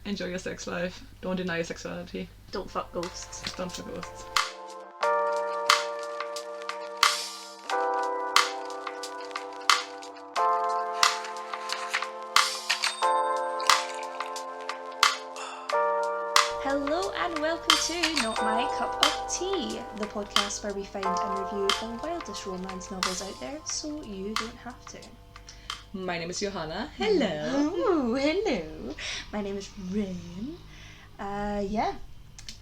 Enjoy your sex life. Don't deny your sexuality. Don't fuck ghosts. Don't fuck ghosts. Hello and welcome to Not My Cup of Tea, the podcast where we find and review the wildest romance novels out there so you don't have to. My name is Johanna. Hello. Oh, hello. My name is Rain. Yeah.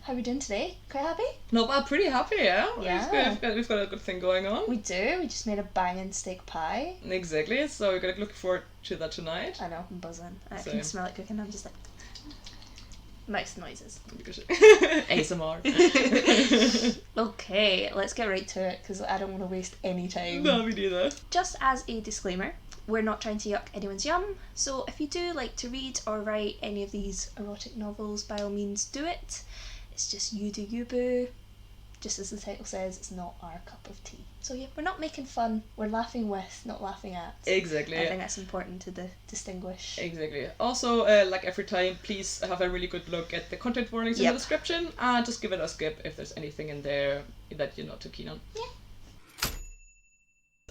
How are we doing today? Quite happy? No, but I'm pretty happy, yeah? Yeah. We've got a good thing going on. We do. We just made a banging steak pie. Exactly, so we're gonna look forward to that tonight. I know, I'm buzzing. I Same. can smell it cooking. I'm just like... Nice noises. ASMR. Okay, let's get right to it because I don't want to waste any time. No, me neither. Just as a disclaimer, we're not trying to yuck anyone's yum, so if you do like to read or write any of these erotic novels, by all means do it. It's just you do you, boo. Just as the title says, it's not our cup of tea. So yeah, we're not making fun, we're laughing with, not laughing at. Exactly. I think that's important to distinguish. Exactly. Also, like every time, please have a really good look at the content warnings in the description and just give it a skip if there's anything in there that you're not too keen on. Yeah.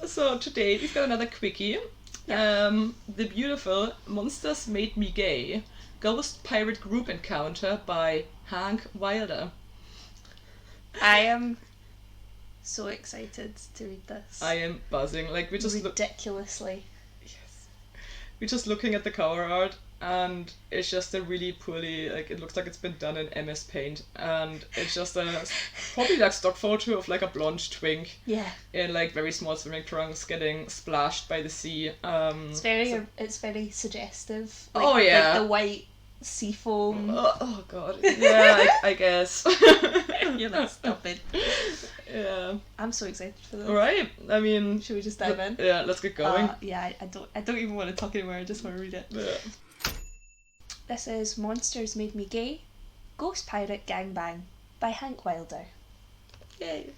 So today we've got another quickie. Yeah. The beautiful Monsters Made Me Gay Ghost Pirate Group Encounter by Hank Wilder. I am so excited to read this. I am buzzing. Like we just ridiculously. Yes. We're just looking at the cover art and it's just a really poorly, like it looks like it's been done in MS Paint, and it's just a probably like stock photo of like a blonde twink. Yeah. In like very small swimming trunks getting splashed by the sea. It's very suggestive. Oh yeah. Like the white sea foam. Oh god. Yeah, I guess. You're like, stop it. Yeah. I'm so excited for this. Alright. I mean, should we just dive in? Yeah, let's get going. Yeah, I don't even want to talk anymore, I just want to read it. Yeah. This is Monsters Made Me Gay, Ghost Pirate Gangbang by Hank Wilder. Yay.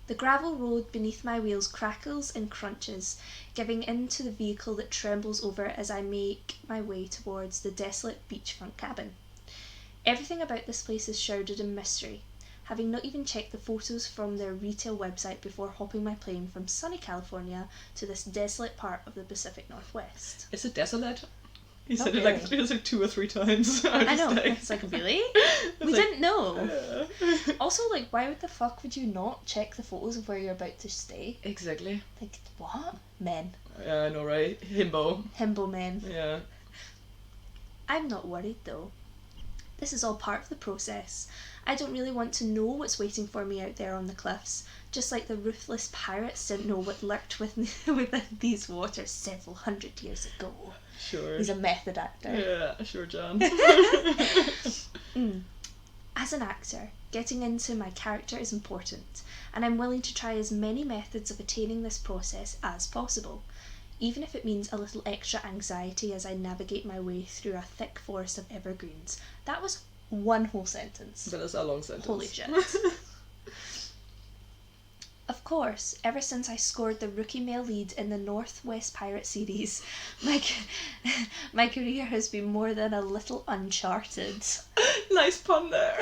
The gravel road beneath my wheels crackles and crunches, giving in to the vehicle that trembles over as I make my way towards the desolate beachfront cabin. Everything about this place is shrouded in mystery, having not even checked the photos from their retail website before hopping my plane from sunny California to this desolate part of the Pacific Northwest. Is it desolate? He Not said really. it like 2 or 3 times. I know, it's like, really? We didn't know. Yeah. Also, like, why the fuck would you not check the photos of where you're about to stay? Exactly. Like, what? Men. Yeah, I know, right? Himbo men. Yeah. I'm not worried though. This is all part of the process. I don't really want to know what's waiting for me out there on the cliffs, just like the ruthless pirates didn't know what lurked within these waters several hundred years ago. Sure. He's a method actor. Yeah, sure, John. As an actor, getting into my character is important, and I'm willing to try as many methods of attaining this process as possible, even if it means a little extra anxiety as I navigate my way through a thick forest of evergreens. That was one whole sentence. That is a long sentence. Holy shit. Of course, ever since I scored the rookie male lead in the Northwest Pirate series, my career has been more than a little uncharted. Nice pun there.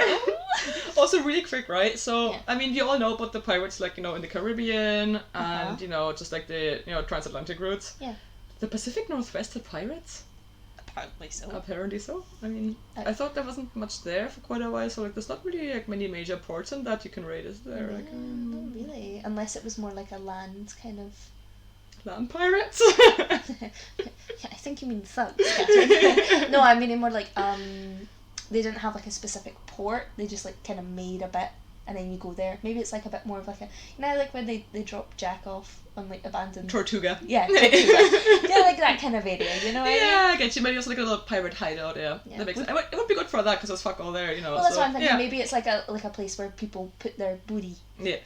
Also, really quick, right? So, Yeah. I mean, you all know about the pirates, like, in the Caribbean and, just like the, transatlantic routes. Yeah. The Pacific Northwest had pirates? Apparently so. Apparently so. I mean, I thought there wasn't much there for quite a while, so, like, there's not really, like, many major ports in that you can raid, is there? No, Like, not really. Unless it was more like a land kind of... land pirates? Yeah, I think you mean thugs, Catherine. No, I mean more like, they didn't have like a specific port, they just like kind of made a bit and then you go there. Maybe it's like a bit more of like a, like when they drop Jack off on like abandoned... Tortuga. Yeah, Tortuga. Yeah, like that kind of area, you know what I mean? Yeah, I get you. Maybe it's like a little pirate hideout, yeah. That makes sense. It would be good for that because there's fuck all there, Well, that's so, what I'm thinking. yeah. Maybe it's like a place where people put their booty. Yeah.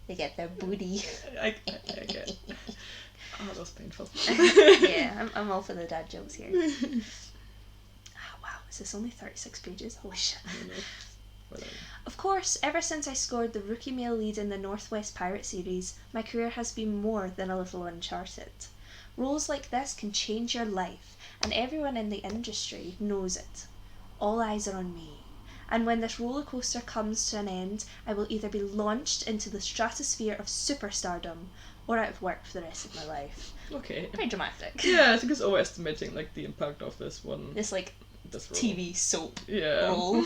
They get their booty. I get. Oh, that was painful. Yeah, I'm all for the dad jokes here. Wow, is this only 36 pages? Holy shit. Whatever. Of course, ever since I scored the rookie male lead in the Northwest Pirate series, my career has been more than a little uncharted. Roles like this can change your life, and everyone in the industry knows it. All eyes are on me. And when this roller coaster comes to an end, I will either be launched into the stratosphere of superstardom or out of work for the rest of my life. Okay. Very dramatic. Yeah, I think it's overestimating like the impact of this one. This like This role. TV soap Yeah. role.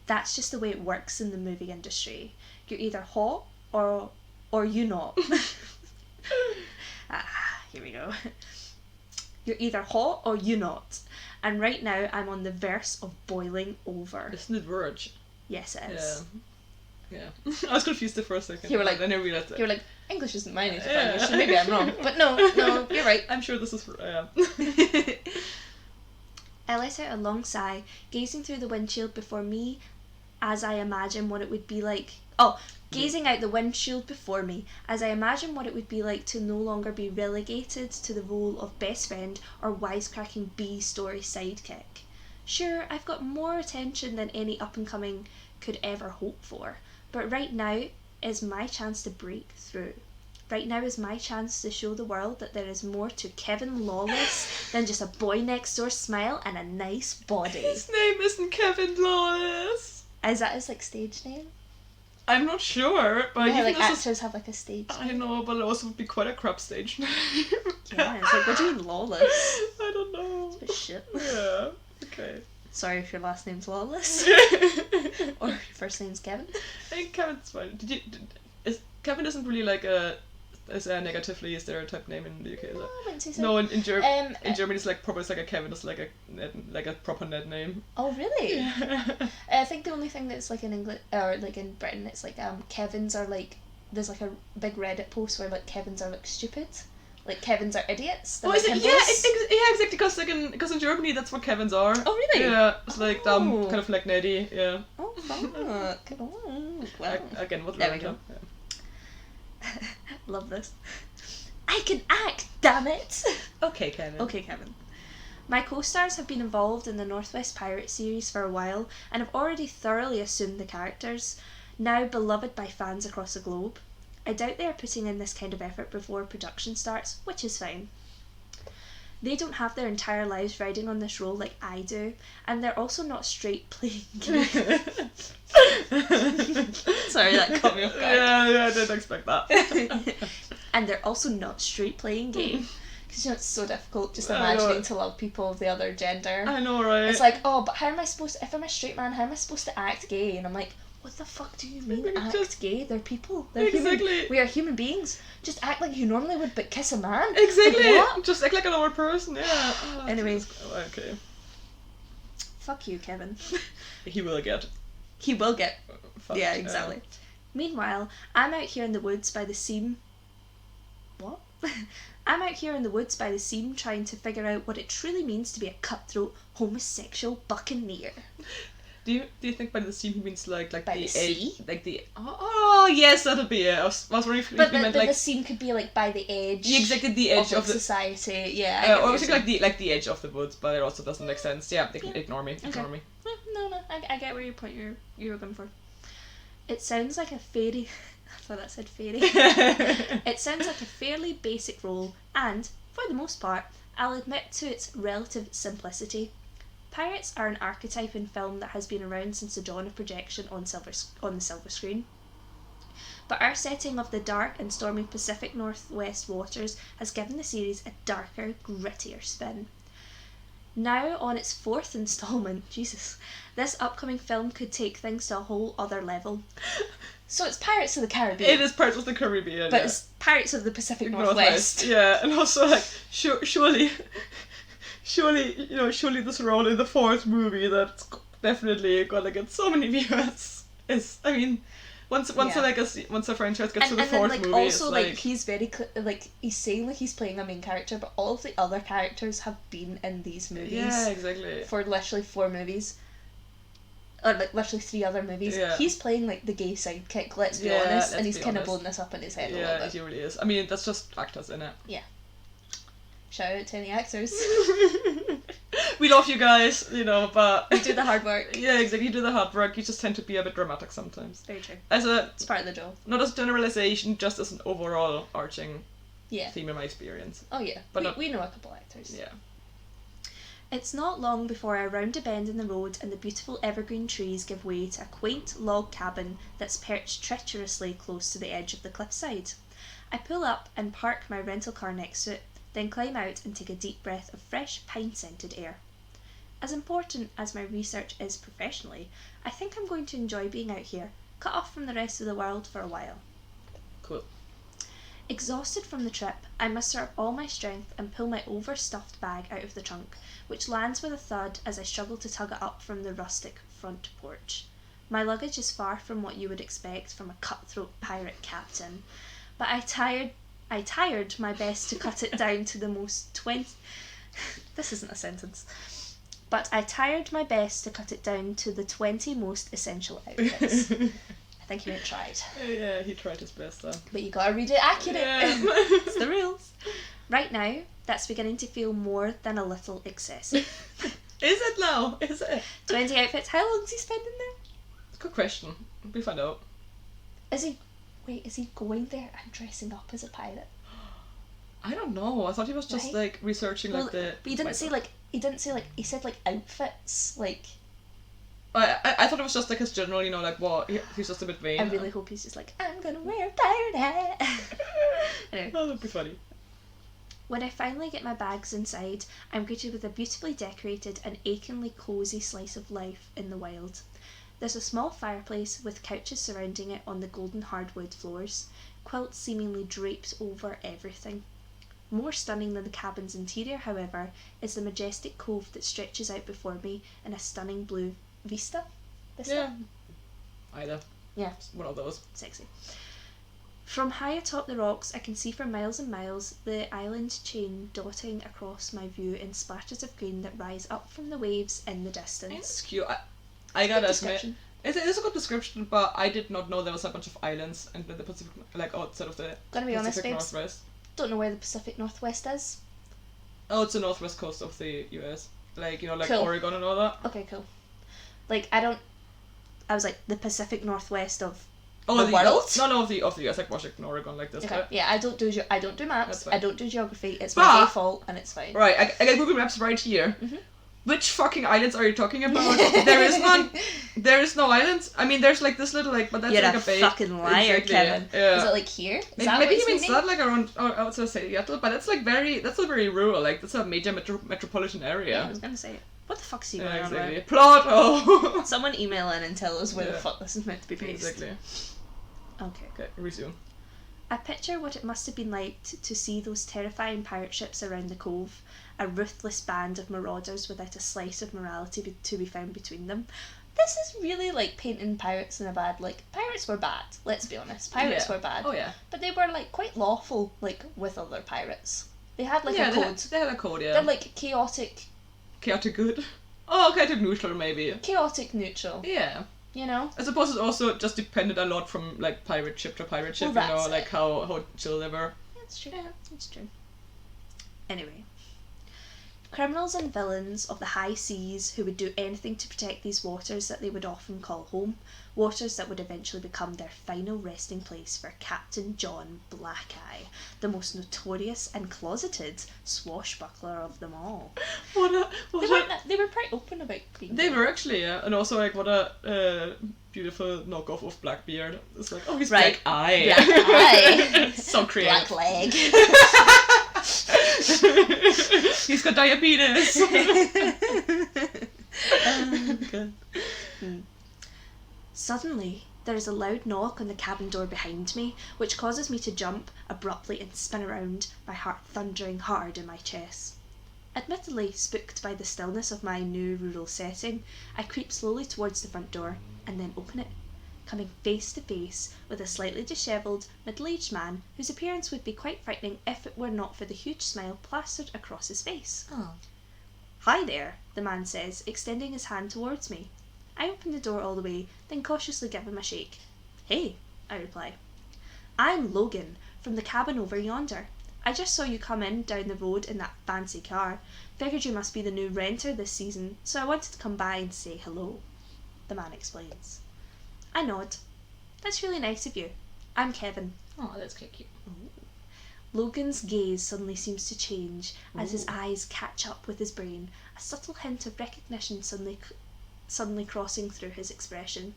That's just the way it works in the movie industry. You're either hot or you not. Here we go. You're either hot or you not. And right now I'm on the verge of boiling over. Isn't it verge? Yes, it is. Yeah. I was confused there for a second. You were like, then I realized you were like, English isn't my native Yeah. language, so maybe I'm wrong. But no, you're right. I'm sure this is I let out a long sigh, gazing through the windshield before me as I imagine what it would be like. Gazing out the windshield before me as I imagine what it would be like to no longer be relegated to the role of best friend or wisecracking B-story sidekick. Sure, I've got more attention than any up-and-coming could ever hope for, but right now is my chance to break through. Right now is my chance to show the world that there is more to Kevin Lawless than just a boy next door smile and a nice body. His name isn't Kevin Lawless. Is that his like stage name? I'm not sure, but Yeah, even like this actors is, have like a stage I name. know, but it also would be quite a crap stage name. Yeah, it's like, what do you mean Lawless? I don't know. It's a bit shit. Yeah. Okay. Sorry if your last name's Lawless. Or your first name's Kevin. I think Kevin's fine. Kevin isn't really like a negatively stereotyped name in the UK, is it? No, I wouldn't say so. No, in Um, Germany it's like proper. It's like a Kevin. It's like a proper Ned name. Oh really? Yeah. I think the only thing that's like in England or like in Britain, it's like Kevins are like, there's like a big Reddit post where like Kevins are like stupid, like Kevins are idiots. They're Oh, is like it? Yeah, himbos. yeah, exactly. Because in Germany that's what Kevins are. Oh really? Yeah, it's like Oh. kind of like Neddy. Yeah. Oh fuck. Oh, well. Again, what There we go. Love this. I can act, damn it! Okay, Kevin. Okay, Kevin. My co-stars have been involved in the Northwest Pirate series for a while and have already thoroughly assumed the characters, now beloved by fans across the globe. I doubt they are putting in this kind of effort before production starts, which is fine. They don't have their entire lives riding on this role like I do, and they're also not straight playing gay. Sorry, that caught me off guard. Yeah, I didn't expect that. And they're also not straight playing gay. Because you know, it's so difficult just I know. imagining to love people of the other gender. I know, right? It's like, oh, but how am I supposed to, if I'm a straight man, how am I supposed to act gay? And I'm like, what the fuck do you mean Maybe act just- gay? They're people. They're Exactly. human. We are human beings. Just act like you normally would, but kiss a man. Exactly. Like, what? Just act like a normal person. Yeah. Oh, Anyway. Jesus. Oh, okay. Fuck you, Kevin. He will get. He will get. Fucked, Yeah, exactly. Meanwhile, I'm out here in the woods by the seam. What? I'm out here in the woods by the seam trying to figure out what it truly means to be a cutthroat homosexual buccaneer. Do you think by the seam he means like By the the edge, sea? like the yes, that'll be it. I was wondering if But you meant like the seam could be like by the edge. exactly the edge of of the. society. Yeah. I Or get I what was you're thinking like the edge of the woods, but it also doesn't make sense. Yeah, they can Yeah. ignore me. Ignore Okay. me. No, I get where your point you were going for. It sounds like a fairy. I thought that said fairy. It sounds like a fairly basic role, and for the most part, I'll admit to its relative simplicity. Pirates are an archetype in film that has been around since the dawn of projection on the silver screen. But our setting of the dark and stormy Pacific Northwest waters has given the series a darker, grittier spin. Now on its fourth instalment, Jesus, this upcoming film could take things to a whole other level. So it's Pirates of the Caribbean. It is Pirates of the Caribbean. But yeah. it's Pirates of the Pacific Northwest. Yeah, and also like surely, surely this role in the fourth movie that's definitely gonna get so many viewers is. I mean, once Yeah. once a franchise gets to the And then fourth like movie, also it's like he's very like he's saying like he's playing a main character, but all of the other characters have been in these movies yeah, exactly. for literally 4 movies. Or like literally 3 other movies. Yeah. He's playing like the gay sidekick, let's be Yeah, honest, let's and he's be kind of honest. blowing this up in his head a Yeah, little bit. he really is. I mean, that's just actors in it. Shout out to any actors. We love you guys, but We do the hard work. yeah, exactly. You do the hard work. You just tend to be a bit dramatic sometimes. Very true. As a It's part of the job. not as a generalization, just as an overall arching theme in my experience. Oh yeah, But we know a couple actors. Yeah. It's not long before I round a bend in the road and the beautiful evergreen trees give way to a quaint log cabin that's perched treacherously close to the edge of the cliffside. I pull up and park my rental car next to it, then climb out and take a deep breath of fresh pine-scented air. As important as my research is professionally, I think I'm going to enjoy being out here, cut off from the rest of the world for a while. Cool. Exhausted from the trip, I muster up all my strength and pull my overstuffed bag out of the trunk, which lands with a thud as I struggle to tug it up from the rustic front porch. My luggage is far from what you would expect from a cutthroat pirate captain, but I tired my best to cut it down to the most 20... This isn't a sentence. But I tired my best to cut it down to the 20 most essential outfits. I think he meant tried. Yeah, he tried his best though. But you gotta read it accurate. Yeah. It's the rules. Right now, that's beginning to feel more than a little excessive. Is it now? Is it? 20 outfits. How long is he spending there? Good question. We find out. Is he going there and dressing up as a pirate? I don't know. I thought he was just like researching like the. But he didn't say like. He said like outfits like. I thought it was just like his general, like what he's just a bit vain. I really hope he's just like, I'm gonna wear a pirate hat. Anyway. Oh, that'd be funny. When I finally get my bags inside, I'm greeted with a beautifully decorated and achingly cosy slice of life in the wild. There's a small fireplace with couches surrounding it on the golden hardwood floors, quilts seemingly draped over everything. More stunning than the cabin's interior, however, is the majestic cove that stretches out before me in a stunning blue vista. Yeah. Either. Yeah. One of those. Sexy. From high atop the rocks, I can see for miles and miles the island chain dotting across my view in splatters of green that rise up from the waves in the distance. It's cute. I gotta admit, it is a good description, but I did not know there was a bunch of islands in the Pacific, like outside of the Gonna be honest, Pacific babes, Northwest. don't know where the Pacific Northwest is. Oh, it's the northwest coast of the US, like like Cool. Oregon and all that. Okay, cool. Like I was like the Pacific Northwest of Oh, the world. No, of the US, like Washington, Oregon, like this. Okay. Right? Yeah, I don't do maps. That's fine. I don't do geography. It's But- my default, and it's fine. Right, I got Google Maps right here. Mhm. Which fucking islands are you talking about? There is none. There is no islands. I mean, there's like this little but that's You're like a a bay. fucking liar, Exactly. Kevin. Yeah. Is it like here? Is Maybe, that maybe what he it's means meaning? that like around outside Seattle, but that's like that's not very rural. Like that's a major metropolitan area. Yeah, I was gonna say, what the fuck's he going Yeah, on exactly. about? Plot. Someone email in and tell us where the Yeah. fuck this is meant to be based. Exactly. Okay. Okay, resume. I picture what it must have been like to see those terrifying pirate ships around the cove, a ruthless band of marauders without a slice of morality to be found between them. This is really like painting pirates in a bad, pirates were bad, let's be honest. Pirates were bad. Oh yeah. But they were quite lawful, with other pirates. They had a code. They had a code, yeah. They're chaotic Good. Oh, chaotic neutral maybe. chaotic neutral, Yeah. you know? I suppose it also just depended a lot from pirate ship to pirate ship, Well, that's it. how chill they were. That's true. Yeah, that's true. Anyway. Criminals and villains of the high seas who would do anything to protect these waters that they would often call home, waters that would eventually become their final resting place for Captain John Blackeye, the most notorious and closeted swashbuckler of them all. They were pretty open about being They were actually, yeah, and also what a beautiful knockoff of Blackbeard. It's like, oh, he's Right. Black Eye. Black Eye. So creative. Black leg. He's got diabetes. Okay. Suddenly, there is a loud knock on the cabin door behind me, which causes me to jump abruptly and spin around, my heart thundering hard in my chest. Admittedly spooked by the stillness of my new rural setting, I creep slowly towards the front door and then open it, coming face to face with a slightly dishevelled, middle-aged man whose appearance would be quite frightening if it were not for the huge smile plastered across his face. Oh. "Hi there," the man says, extending his hand towards me. I open the door all the way, then cautiously give him a shake. "Hey," I reply. "I'm Logan, from the cabin over yonder. I just saw you come in down the road in that fancy car. Figured you must be the new renter this season, so I wanted to come by and say hello," the man explains. I nod. "That's really nice of you. I'm Kevin." Oh, that's quite cute. Logan's gaze suddenly seems to change as his eyes catch up with his brain, a subtle hint of recognition suddenly crossing through his expression.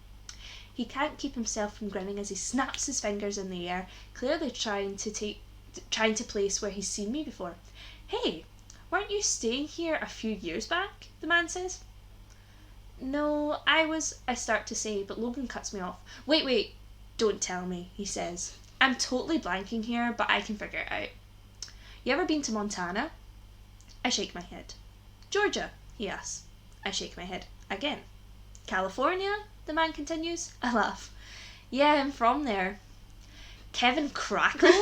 He can't keep himself from grinning as he snaps his fingers in the air, clearly trying to place where he's seen me before. "Hey, weren't you staying here a few years back?" the man says. "No, I start to say, but Logan cuts me off. Wait, don't tell me," he says. "I'm totally blanking here, but I can figure it out. You ever been to Montana?" I shake my head. "Georgia?" he asks. I shake my head again. "California?" the man continues. I laugh. "Yeah, I'm from there." "Kevin Crackle?"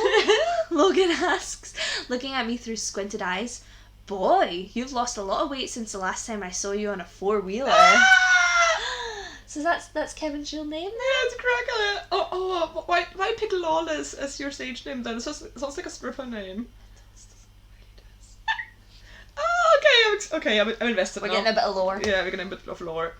Logan asks, looking at me through squinted eyes. "Boy, you've lost a lot of weight since the last time I saw you on a four-wheeler." So that's Kevin's real name then? Yeah, it's Crackle. Oh, why pick Lawless as your stage name then? It sounds like a stripper name. Oh, okay, I'm invested now. We're getting a bit of lore. Yeah, we're getting a bit of lore.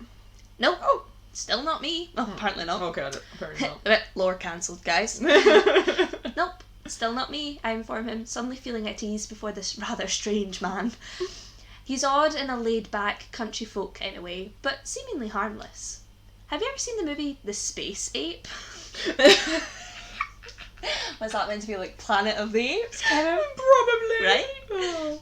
No, oh, still not me. Oh, apparently not. Okay, apparently not. Lore cancelled, guys. Nope, still not me, I inform him, suddenly feeling at ease before this rather strange man. He's odd in a laid-back, country folk kind of way, but seemingly harmless. Have you ever seen the movie The Space Ape? Was that meant to be like Planet of the Apes? Probably. Right? Oh.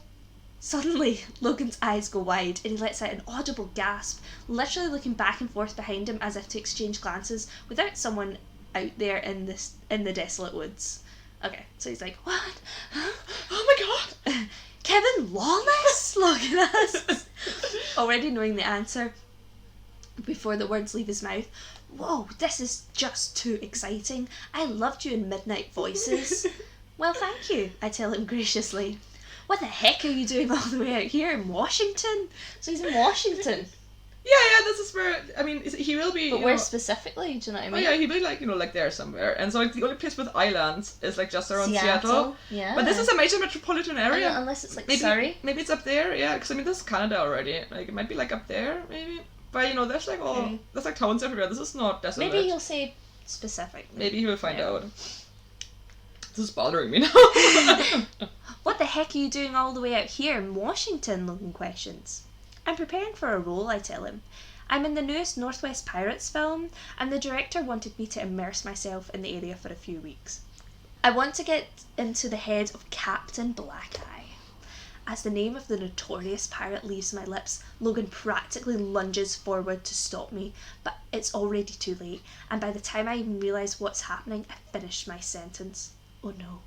Suddenly, Logan's eyes go wide and he lets out an audible gasp, literally looking back and forth behind him as if to exchange glances without someone out there in the desolate woods. Okay, so he's like, "What? Huh? Oh my god! Kevin Lawless?" Logan asks, already knowing the answer before the words leave his mouth. "Whoa, this is just too exciting. I loved you in Midnight Voices." "Well, thank you," I tell him graciously. "What the heck are you doing all the way out here in Washington?" So he's in Washington. Yeah, this is where, I mean, he will be... But where specifically, do you know what I mean? Oh yeah, he'll be like, like there somewhere. And so like the only place with islands is like just around Seattle. Yeah. But this is a major metropolitan area. Unless it's like Surrey. Maybe it's up there, yeah, because I mean, this is Canada already. Like, it might be like up there, maybe. But there's like there's like towns everywhere. This is not desolate. Maybe he'll say specific. Maybe he will find out. This is bothering me now. "What the heck are you doing all the way out here in Washington?" Logan questions. "I'm preparing for a role," I tell him. "I'm in the newest Northwest Pirates film, and the director wanted me to immerse myself in the area for a few weeks. I want to get into the head of Captain Black Eye." As the name of the notorious pirate leaves my lips, Logan practically lunges forward to stop me, but it's already too late, and by the time I even realise what's happening, I've finished my sentence. "Oh no,"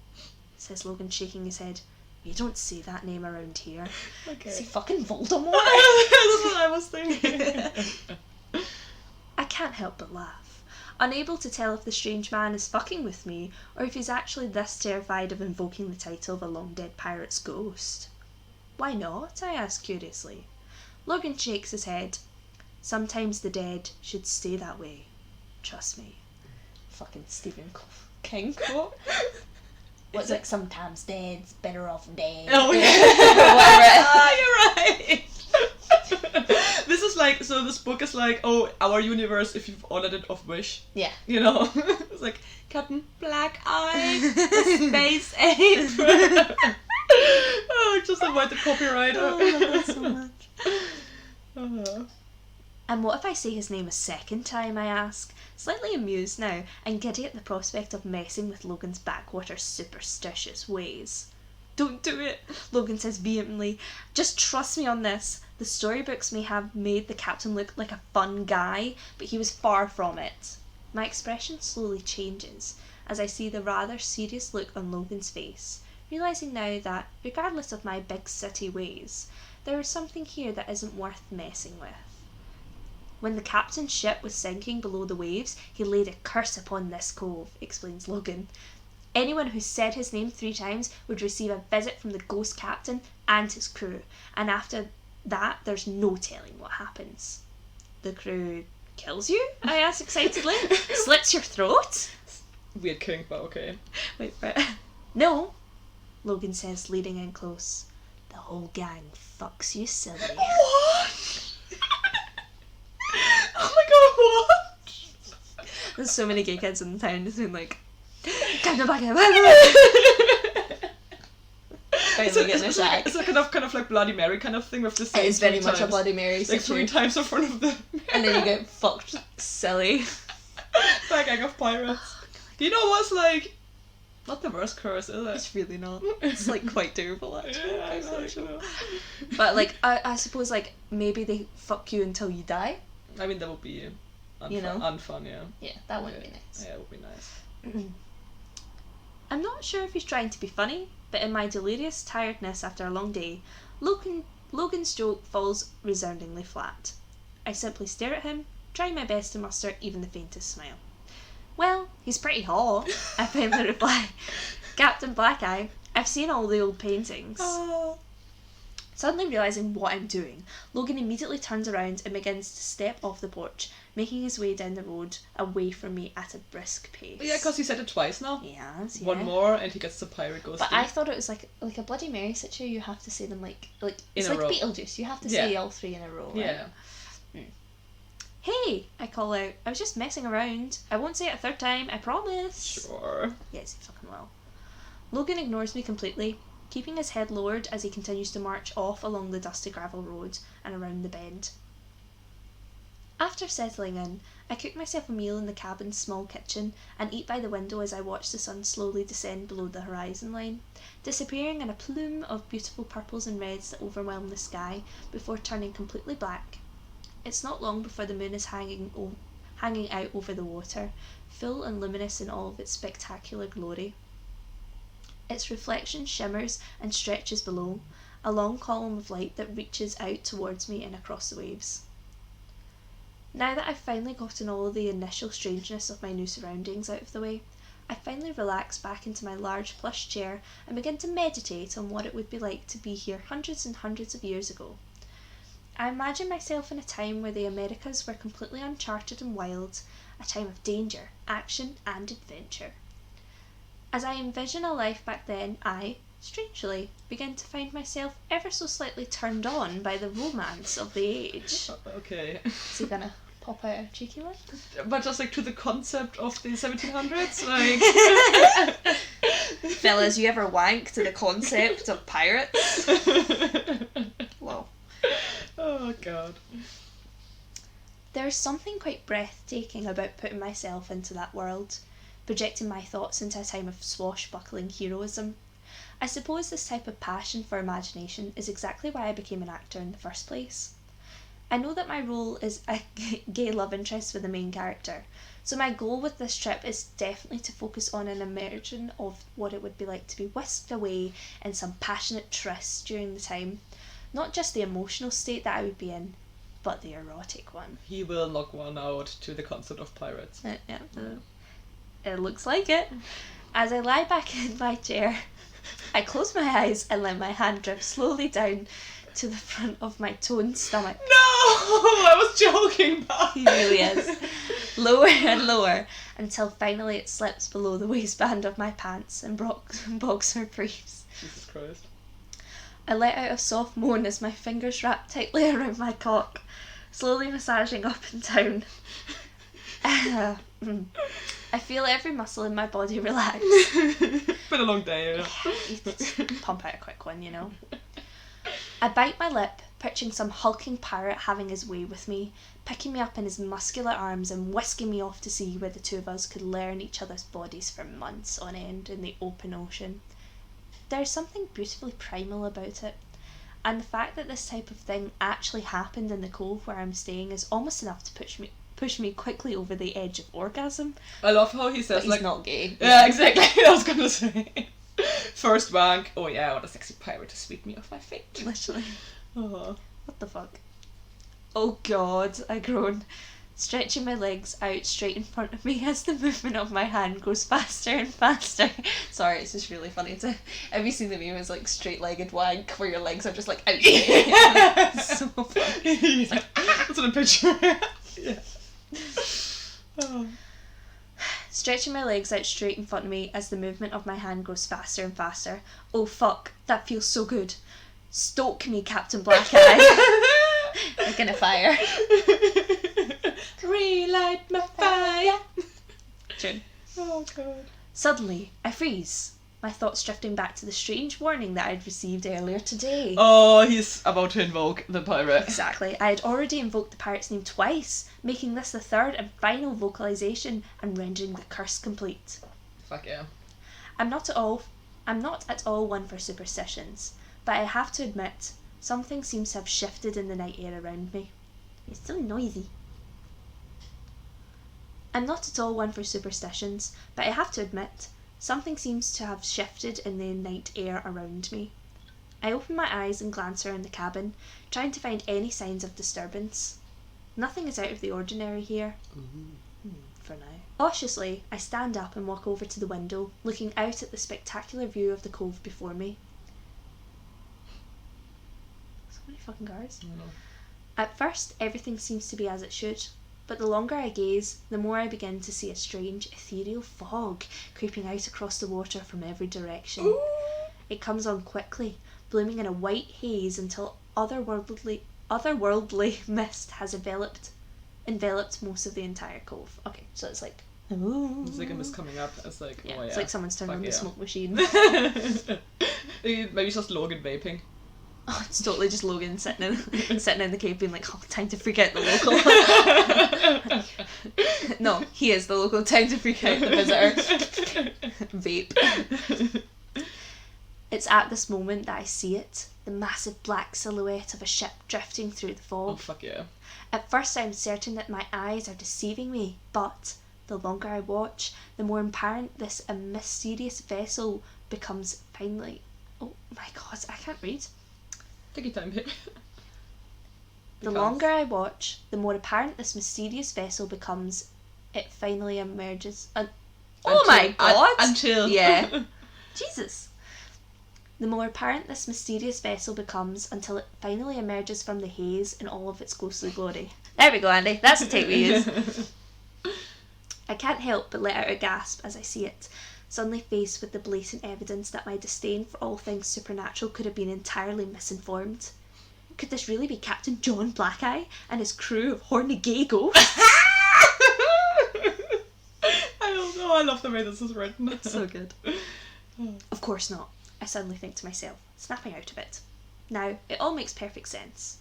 says Logan, shaking his head. "You don't say that name around here." Okay. Is he fucking Voldemort? That's what I was thinking. I can't help but laugh, unable to tell if the strange man is fucking with me or if he's actually this terrified of invoking the title of a long-dead pirate's ghost. "Why not?" I ask curiously. Logan shakes his head. "Sometimes the dead should stay that way. Trust me." Fucking Stephen King quote. What's like, "Sometimes dead's better off dead." Oh yeah. You're right. This is like, so this book is like, our universe if you've ordered it off Wish. Yeah. It's like Captain Black Eye, the Space Ape. Just avoid the copyright. I love that so much. Uh-huh. "And what if I say his name a second time?" I ask, slightly amused now and giddy at the prospect of messing with Logan's backwater superstitious ways. "Don't do it," Logan says vehemently. "Just trust me on this. The storybooks may have made the captain look like a fun guy, but he was far from it." My expression slowly changes as I see the rather serious look on Logan's face, realising now that, regardless of my big city ways, there is something here that isn't worth messing with. "When the captain's ship was sinking below the waves, he laid a curse upon this cove," explains Logan. "Anyone who said his name 3 times would receive a visit from the ghost captain and his crew, and after that there's no telling what happens." "The crew kills you?" I ask excitedly. "Slits your throat?" Weird kink, but okay. Wait. "No," Logan says, leaning in close. "The whole gang fucks you silly." What? Oh my god, what? There's so many gay kids in the town just being like, "Come back here." finally getting a shag. It's a kind of like Bloody Mary kind of thing with the same. It is very much a Bloody Mary like situation. 3 times in front of the And then you get fucked silly. by a gang of pirates. You know what's like not the worst curse, is it? It's really not. It's like quite terrible actually. Yeah, I know. But like I suppose like maybe they fuck you until you die. I mean that would be You know? unfun, yeah. Yeah, that wouldn't be nice. Yeah, it would be nice. I'm not sure if he's trying to be funny, but in my delirious tiredness after a long day, Logan's joke falls resoundingly flat. I simply stare at him, trying my best to muster even the faintest smile. Well, he's pretty hot, I finally reply. Captain Black Eye, I've seen all the old paintings. Oh. Suddenly realising what I'm doing, Logan immediately turns around and begins to step off the porch, making his way down the road away from me at a brisk pace. Yeah, because he said it twice now. Yes, One more and he gets the pirate ghost. But I thought it was like a Bloody Mary situation. You have to say them like it's in a like row. Beetlejuice. You have to say all 3 in a row. Right? Yeah. Hey, I call out. I was just messing around. I won't say it a third time. I promise. Sure. Yes, he fucking will. Logan ignores me completely, keeping his head lowered as he continues to march off along the dusty gravel road and around the bend. After settling in, I cook myself a meal in the cabin's small kitchen and eat by the window as I watch the sun slowly descend below the horizon line, disappearing in a plume of beautiful purples and reds that overwhelm the sky before turning completely black. It's not long before the moon is hanging out over the water, full and luminous in all of its spectacular glory. Its reflection shimmers and stretches below, a long column of light that reaches out towards me and across the waves. Now that I've finally gotten all of the initial strangeness of my new surroundings out of the way, I finally relax back into my large plush chair and begin to meditate on what it would be like to be here hundreds and hundreds of years ago. I imagine myself in a time where the Americas were completely uncharted and wild, a time of danger, action and adventure. As I envision a life back then, I, strangely, begin to find myself ever so slightly turned on by the romance of the age. Okay. Is he gonna pop out a cheeky one? But just like to the concept of the 1700s, like... Fellas, you ever wank to the concept of pirates? Whoa. Oh god. There's something quite breathtaking about putting myself into that world, projecting my thoughts into a time of swashbuckling heroism. I suppose this type of passion for imagination is exactly why I became an actor in the first place. I know that my role is a gay love interest with the main character, so my goal with this trip is definitely to focus on an immersion of what it would be like to be whisked away in some passionate tryst during the time. Not just the emotional state that I would be in, but the erotic one. He will knock one out to the concept of pirates. It looks like it. As I lie back in my chair, I close my eyes and let my hand drip slowly down to the front of my toned stomach. No! I was joking, but... He really is. Lower and lower, until finally it slips below the waistband of my pants and boxer briefs. Jesus Christ. I let out a soft moan as my fingers wrap tightly around my cock, slowly massaging up and down. I feel every muscle in my body relax. Been a long day, yeah. Pump out a quick one, you know. I bite my lip, picturing some hulking pirate having his way with me, picking me up in his muscular arms and whisking me off to sea where the two of us could learn each other's bodies for months on end in the open ocean. There's something beautifully primal about it, and the fact that this type of thing actually happened in the cove where I'm staying is almost enough to push me quickly over the edge of orgasm. I love how he says, but he's like... not gay. Yeah, exactly, I was gonna say. First wank, oh yeah, I want a sexy pirate to sweep me off my feet. Literally. Oh. What the fuck? Oh god, I groan, stretching my legs out straight in front of me as the movement of my hand goes faster and faster. Sorry, it's just really funny to... Have you seen the meme? It's like straight-legged wank where your legs are just like out. It's so funny. It's like, that's what I picture. Yeah. Oh. Stretching my legs out straight in front of me as the movement of my hand goes faster and faster. Oh fuck, that feels so good. Stoke me, Captain Black Eye. I'm gonna fire. Relight my fire. Tune. Oh god. Suddenly, I freeze. my thoughts drifting back to the strange warning that I'd received earlier today. Oh, he's about to invoke the pirate. Exactly. I had already invoked the pirate's name twice, making this the third and final vocalisation and rendering the curse complete. Fuck yeah. I'm not at all one for superstitions, but I have to admit, something seems to have shifted in the night air around me. It's so noisy. I'm not at all one for superstitions, but I have to admit, something seems to have shifted in the night air around me. I open my eyes and glance around the cabin, trying to find any signs of disturbance. Nothing is out of the ordinary here. For now. Cautiously, I stand up and walk over to the window, looking out at the spectacular view of the cove before me. So many fucking cars. I know. At first, everything seems to be as it should, but the longer I gaze, the more I begin to see a strange, ethereal fog creeping out across the water from every direction. Ooh. It comes on quickly, blooming in a white haze until otherworldly mist has enveloped most of the entire cove. Okay, so it's like... It's like a mist coming up. It's like, Yeah, oh yeah. it's like someone's turned on the smoke machine. Maybe it's just Logan vaping. Oh, it's totally just Logan sitting in the cave being like, oh, time to freak out the local. No, he is the local. Time to freak out the visitor. Vape. It's at this moment that I see it, the massive black silhouette of a ship drifting through the fog. Oh, fuck yeah. At first I'm certain that my eyes are deceiving me, but the longer I watch, the more apparent this mysterious vessel becomes finally... Oh my god, I can't read. Take your time, babe. The longer I watch, the more apparent this mysterious vessel becomes. It finally emerges. Oh my god! Until. Yeah. Jesus. The more apparent this mysterious vessel becomes until it finally emerges from the haze in all of its ghostly glory. There we go, Andy. That's the take we use. I can't help but let out a gasp as I see it, suddenly faced with the blatant evidence that my disdain for all things supernatural could have been entirely misinformed. Could this really be Captain John Blackeye and his crew of horny gay ghosts? I don't know, I love the way this is written. It's so good. Of course not, I suddenly think to myself, snapping out of it. Now, it all makes perfect sense.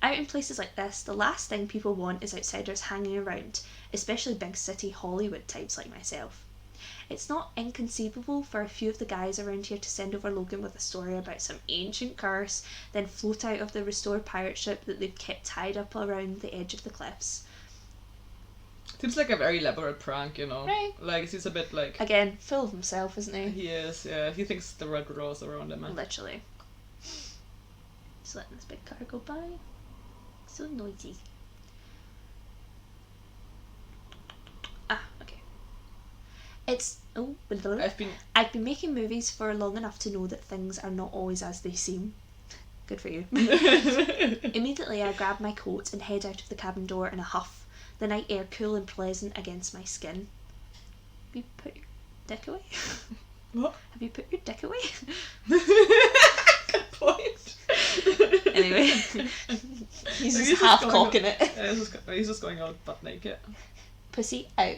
Out in places like this, the last thing people want is outsiders hanging around, especially big city Hollywood types like myself. It's not inconceivable for a few of the guys around here to send over Logan with a story about some ancient curse, then float out of the restored pirate ship that they've kept tied up around the edge of the cliffs. Seems like a very elaborate prank, you know. Right. Like, he's a bit like... Again, full of himself, isn't he? He is, yeah. He thinks the red rose around him, man. Literally. Just letting this big car go by. So noisy. Okay. I've been making movies for long enough to know that things are not always as they seem. Good for you. Immediately I grab my coat and head out of the cabin door in a huff, the night air cool and pleasant against my skin. Have you put your dick away? What? Have you put your dick away? Good point. Anyway, he's just half cocking it. He's just going out butt naked. Pussy out.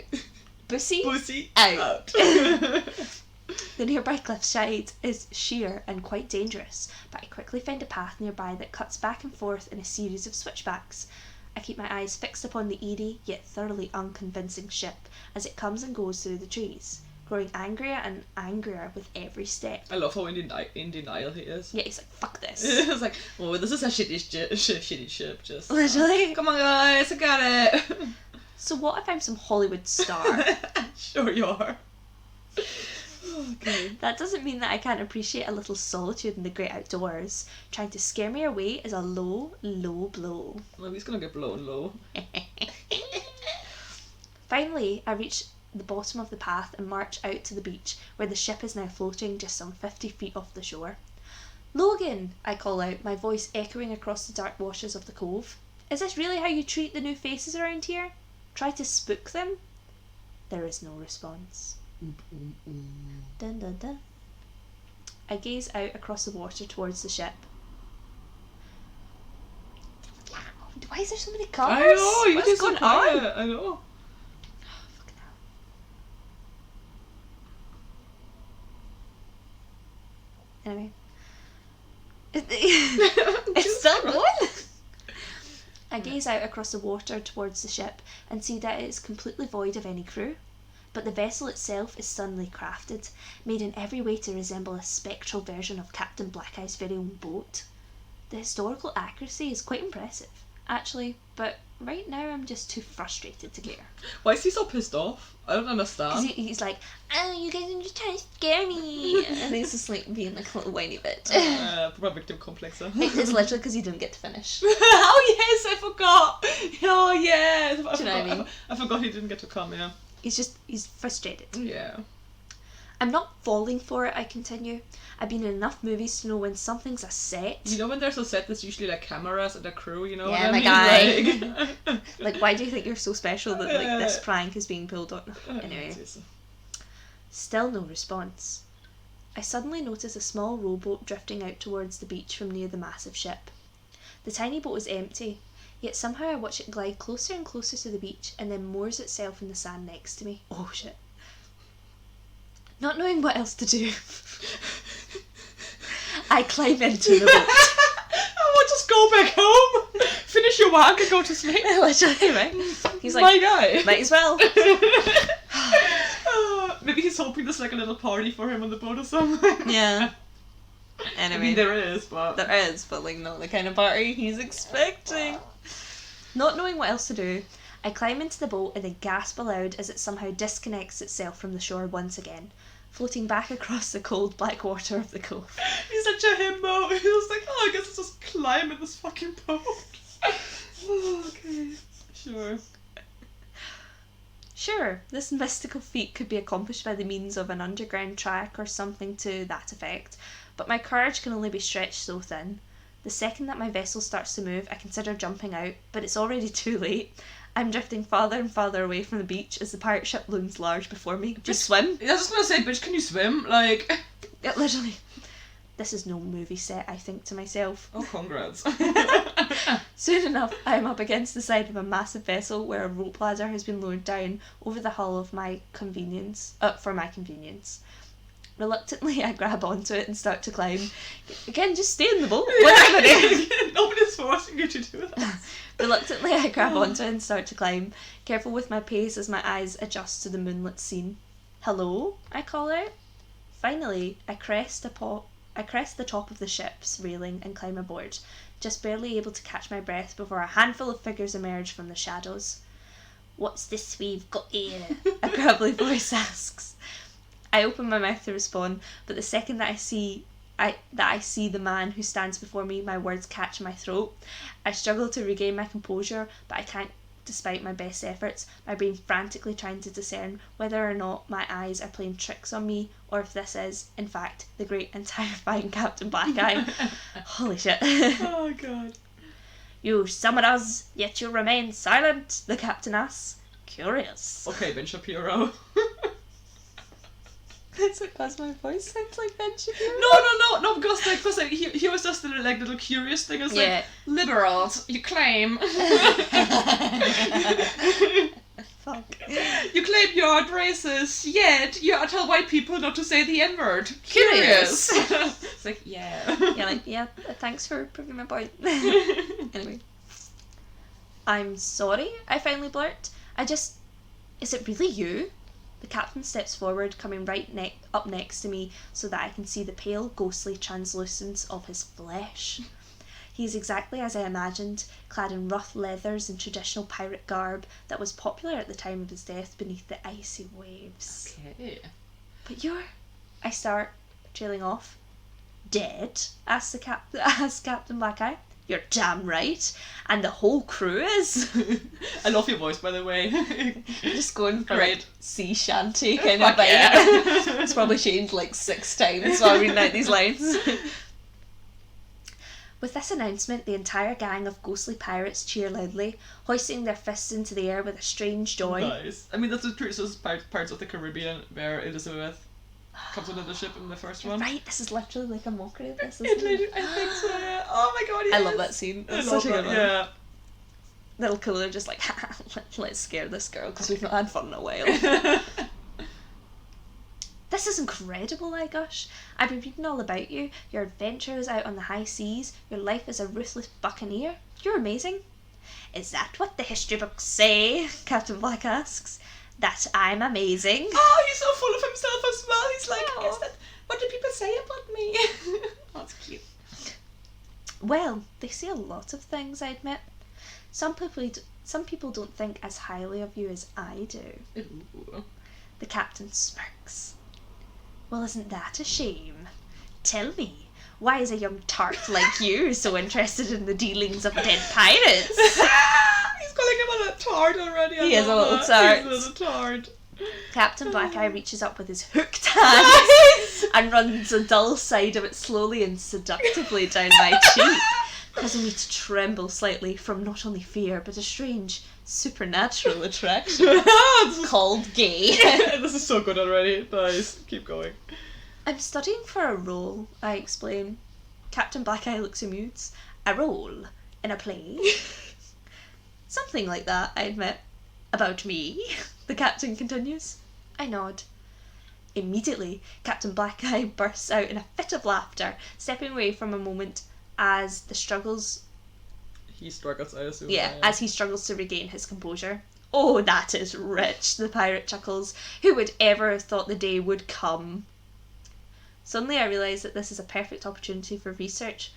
Pussy out. The nearby cliffside is sheer and quite dangerous, but I quickly find a path nearby that cuts back and forth in a series of switchbacks. I keep my eyes fixed upon the eerie yet thoroughly unconvincing ship as it comes and goes through the trees, growing angrier and angrier with every step. I love how in denial he is. Yeah, he's like, fuck this. It's like, oh, this is a shitty ship, just... Literally. Come on guys, I got it. So what if I'm some Hollywood star? Sure you are. Okay. That doesn't mean that I can't appreciate a little solitude in the great outdoors. Trying to scare me away is a low, low blow. Well, he's gonna get blown low. Finally, I reach the bottom of the path and march out to the beach, where the ship is now floating just some 50 feet off the shore. Logan! I call out, my voice echoing across the dark washes of the cove. Is this really how you treat the new faces around here? Try to spook them? There is no response. Dun dun dun. I gaze out across the water towards the ship. Why is there so many cars? I know, you What's just going so on? quiet. I know. Fucking hell. I gaze out across the water towards the ship and see that it is completely void of any crew. But the vessel itself is stunningly crafted, made in every way to resemble a spectral version of Captain Blackeye's very own boat. The historical accuracy is quite impressive, actually, but right now I'm just too frustrated to care. Why is he so pissed off? I don't Because understand. he's like, oh, you guys are just trying to scare me. And he's just like being like a little whiny bitch. Proper victim complex. It's literally because he didn't get to finish. Oh yes, I forgot. Oh yes, Do you know what I mean? I forgot he didn't get to come. Yeah. He's frustrated. Yeah. I'm not falling for it, I continue. I've been in enough movies to know when something's a set. You know when there's a set, there's usually like cameras and a crew. You know Yeah, what my I mean? guy. Like, why do you think you're so special that like this prank is being pulled on? Anyway. Still no response. I suddenly notice a small rowboat drifting out towards the beach from near the massive ship. The tiny boat is empty, yet somehow I watch it glide closer and closer to the beach and then moors itself in the sand next to me. Oh shit. Not knowing what else to do, I climb into the boat. I want to just go back home, finish your work and go to sleep. Literally, right? He's like, my guy. might as well. Maybe he's hoping there's like a little party for him on the boat or something. Yeah. I Anyway, mean, there is, but like not the kind of party he's expecting. Not knowing what else to do, I climb into the boat and then gasp aloud as it somehow disconnects itself from the shore once again, floating back across the cold black water of the cove. he's such a himbo. He was like, oh, I guess I'll just climb in this fucking boat. Okay, sure. Sure, this mystical feat could be accomplished by the means of an underground track or something to that effect, but my courage can only be stretched so thin. The second that my vessel starts to move, I consider jumping out, but it's already too late. I'm drifting farther and farther away from the beach as the pirate ship looms large before me. Just swim? I was just gonna say, bitch, can you swim? Like... Yeah, literally. This is no movie set, I think to myself. Oh, congrats. Soon enough, I am up against the side of a massive vessel where a rope ladder has been lowered down over the hull of my convenience. For my convenience. Reluctantly, I grab onto it and start to climb. Again, just stay in the boat. Nobody's forcing you to do that. Reluctantly, I grab onto it and start to climb, careful with my pace as my eyes adjust to the moonlit scene. Hello? I call out. Finally, I crest the top of the ship's railing and climb aboard, just barely able to catch my breath before a handful of figures emerge from the shadows. What's this we've got here? A gravelly voice asks. I open my mouth to respond, but the second that I see the man who stands before me, my words catch my throat. I struggle to regain my composure, but I can't despite my best efforts, my brain frantically trying to discern whether or not my eyes are playing tricks on me, or if this is, in fact, the great and terrifying Captain Blackeye. Holy shit. Oh god. You summon us, yet you remain silent, the captain asks. Curious. Okay, Ben Shapiro. That's because my voice sounds like Ben Shapiro. No, because like he was just a like little curious thing. It's Yeah. like liberals, you claim. Fuck. You claim you aren't racist, yet you tell white people not to say the N-word. Curious. It's like, yeah. Yeah, like, yeah, thanks for proving my point. Anyway. I'm sorry, I finally blurt. Is it really you? The captain steps forward, coming right up next to me so that I can see the pale, ghostly translucence of his flesh. He is exactly as I imagined, clad in rough leathers and traditional pirate garb that was popular at the time of his death beneath the icy waves. Okay. But I start trailing off. Dead? Asks Captain Blackeye. You're damn right. And the whole crew is. I love your voice, by the way. Just going for Great. like sea shanty kind of Fuck vibe. yeah. It's probably changed like 6 times while reading out these lines. With this announcement, the entire gang of ghostly pirates cheer loudly, hoisting their fists into the air with a strange joy. Nice. I mean, that's the truth. It's parts of the Caribbean where Elizabeth comes onto the ship in the first one. Right, this is literally like a mockery of this, It isn't literally, it? I think so, yeah. Oh my god, yes. I love that scene. I It's love such a good that, one. yeah. Little cooler just like, let's scare this girl because we've not had fun in a while. This is incredible, I gush. I've been reading all about you, your adventures out on the high seas, your life as a ruthless buccaneer. You're amazing. Is that what the history books say? Captain Black asks. That I'm amazing. Oh, he's so full of himself as well. He's like, Oh. is that what do people say about me? That's cute. Well, they say a lot of things, I admit. Some people don't think as highly of you as I do. Ooh. The captain smirks. Well, isn't that a shame? Tell me, why is a young tart like you so interested in the dealings of dead pirates? He's calling him a tart already. He is a little tart. He's a little tart. Captain Black Eye reaches up with his hooked hand and runs a dull side of it slowly and seductively down my cheek, causing me to tremble slightly from not only fear but a strange supernatural attraction called gay. This is so good already. Nice. Keep going. I'm studying for a role, I explain. Captain Black Eye looks amused. A role? In a play? Something like that, I admit. About me? The captain continues. I nod. Immediately, Captain Black Eye bursts out in a fit of laughter, stepping away from a moment as the struggles... He struggles, I assume. as he struggles to regain his composure. Oh, that is rich, the pirate chuckles. Who would ever have thought the day would come? Suddenly I realise that this is a perfect opportunity for research,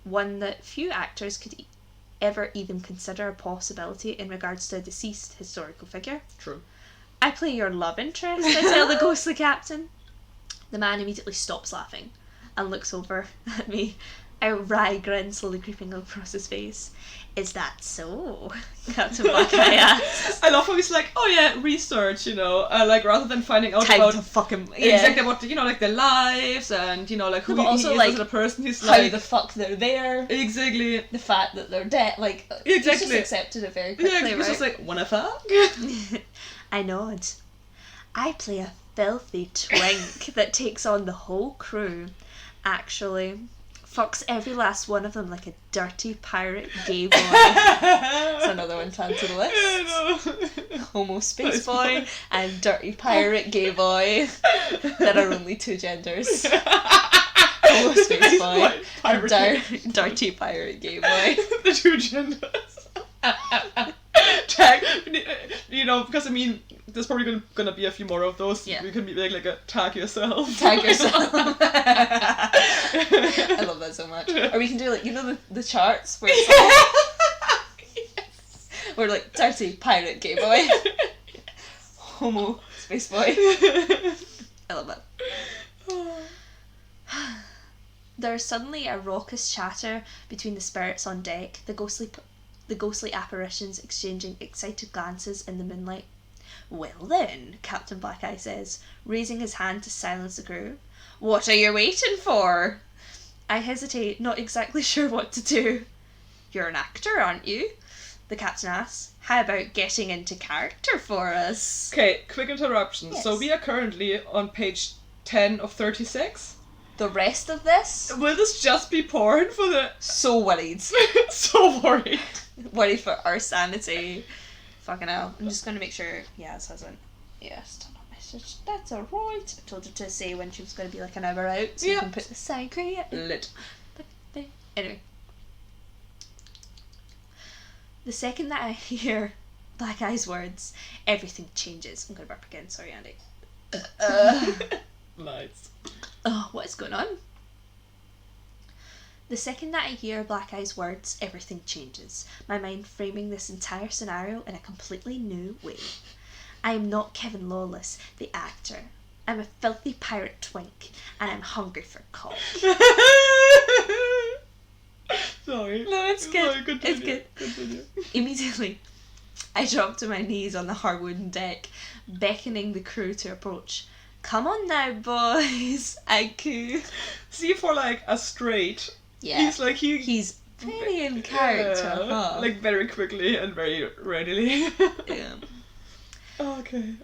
one that few actors could ever even consider a possibility in regards to a deceased historical figure. True. I play your love interest, I tell the ghostly captain. The man immediately stops laughing and looks over at me, a wry grin slowly creeping across his face. Is that so? Captain Black Eye asks. I love how he's like, oh yeah, research, like rather than finding out Time about to fucking... exactly what, like their lives and, like who No, but he also, is like, as a person. He's how like, the fuck they're there. exactly. The fact that they're dead, like, he's just Exactly. accepted it very quickly, Yeah, he's right? just like, wanna fuck? I nod. I play a filthy twink that takes on the whole crew. Actually, fucks every last one of them like a dirty pirate gay boy. That's another one to add to the list. Homo space boy and dirty pirate gay boy. There are only two genders. Homo space boy and dirty pirate gay boy. The two genders. Tag, because I mean, there's probably gonna be a few more of those. Yeah. We can make like a tag yourself. Tag yourself. I love that so much. Or we can do like, the charts where it's like, Yes. we're like dirty pirate gay boy, homo space boy. I love that. There's suddenly a raucous chatter between the spirits on deck, the ghostly apparitions exchanging excited glances in the moonlight. Well then, Captain Black Eye says, raising his hand to silence the crew. What are you waiting for? I hesitate, not exactly sure what to do. You're an actor, aren't you? The captain asks. How about getting into character for us? Okay, quick interruption. Yes. So we are currently on page 10 of 36. The rest of this? Will this just be porn for the... So worried. So worried. Worried for our sanity. Fucking hell. I'm just going to make sure Yaz hasn't... Yes, done a message. That's alright. I told her to say when she was going to be like an hour out, so you can put the secret. Lit. Anyway. The second that I hear Black Eye's words, everything changes. I'm going to burp again. Sorry, Andy. Nice. Oh, what is going on? The second that I hear Black Eye's words, everything changes, my mind framing this entire scenario in a completely new way. I am not Kevin Lawless, the actor. I'm a filthy pirate twink, and I'm hungry for cock. Sorry. No, it's good. Sorry, continue. It's good. Continue. Immediately, I drop to my knees on the hard wooden deck, beckoning the crew to approach. Come on now, boys, I coo. See, for like a straight, Yeah. he's like, He's very in character, yeah, huh? like very quickly and very readily. Yeah. Okay.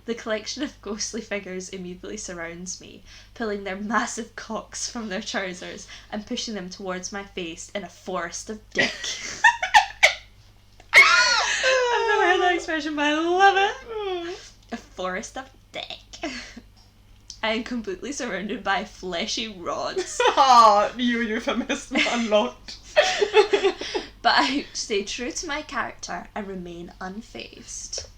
The collection of ghostly figures immediately surrounds me, pulling their massive cocks from their trousers and pushing them towards my face in a forest of dick. I've never heard that expression, but I love it. A forest of dick. I am completely surrounded by fleshy rods. Ah, new euphemism unlocked. But I stay true to my character and remain unfazed.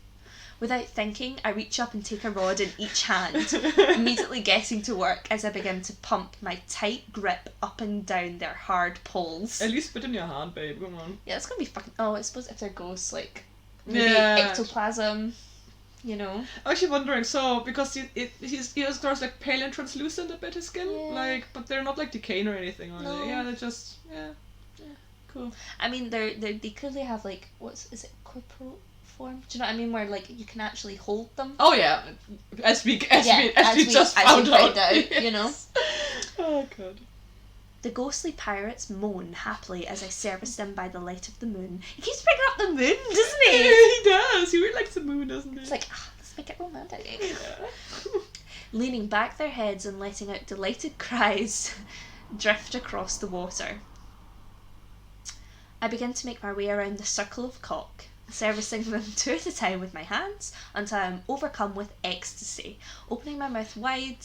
Without thinking, I reach up and take a rod in each hand, immediately getting to work as I begin to pump my tight grip up and down their hard poles. At least put in your hand, babe. Come on. Yeah, it's gonna be fucking... Oh, I suppose if they're ghosts, like, maybe ectoplasm, you know. I'm actually wondering, so, because he was sort of like pale and translucent a bit, his skin, like, but they're not like decaying or anything, are they? Yeah, they're just, cool. I mean, they clearly have like, is it corporal form? Do you know what I mean? Where like you can actually hold them. Oh yeah, as we just found out, yes. You know. Oh god. The ghostly pirates moan happily as I service them by the light of the moon. He keeps bringing up the moon, doesn't he? He does. He really likes the moon, doesn't he? It's like, let's make it romantic. Yeah. Leaning back their heads and letting out delighted cries drift across the water. I begin to make my way around the circle of cock, servicing them two at a time with my hands until I am overcome with ecstasy, opening my mouth wide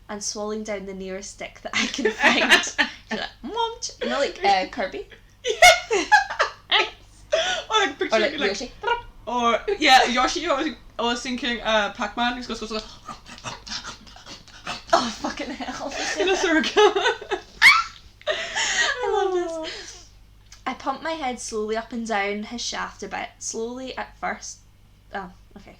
and swallowing down the nearest dick that I can find. You're like, Mom, you know, like Kirby? Yeah. Or like picture Or like like Yoshi. Or yeah, Yoshi. I was thinking Pac-Man. He's supposed to Oh fucking hell! in a circle. I love this. I pump my head slowly up and down his shaft a bit, slowly at first. Oh, okay.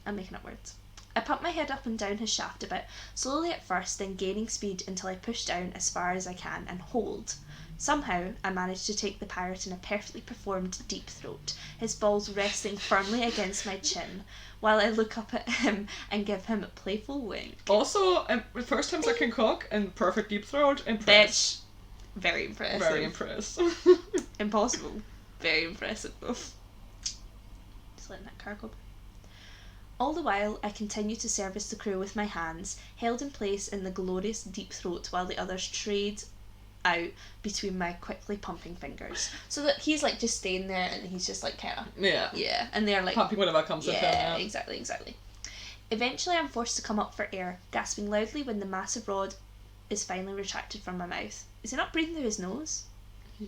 I'm making up words. I pump my head up and down his shaft a bit, slowly at first, then gaining speed until I push down as far as I can and hold. Somehow, I manage to take the pirate in a perfectly performed deep throat, his balls resting firmly against my chin, while I look up at him and give him a playful wink. Also, first time sucking cock and perfect deep throat. Impressed. Bitch. Very impressive. Very impressed. Impossible. Very impressive though. Just letting that car go. All the while, I continue to service the crew with my hands, held in place in the glorious deep throat while the others trade out between my quickly pumping fingers. So that he's like just staying there and he's just like kinda... Yeah. And they're like... pumping whatever comes at him. Yeah, exactly. Eventually I'm forced to come up for air, gasping loudly when the massive rod is finally retracted from my mouth. Is he not breathing through his nose?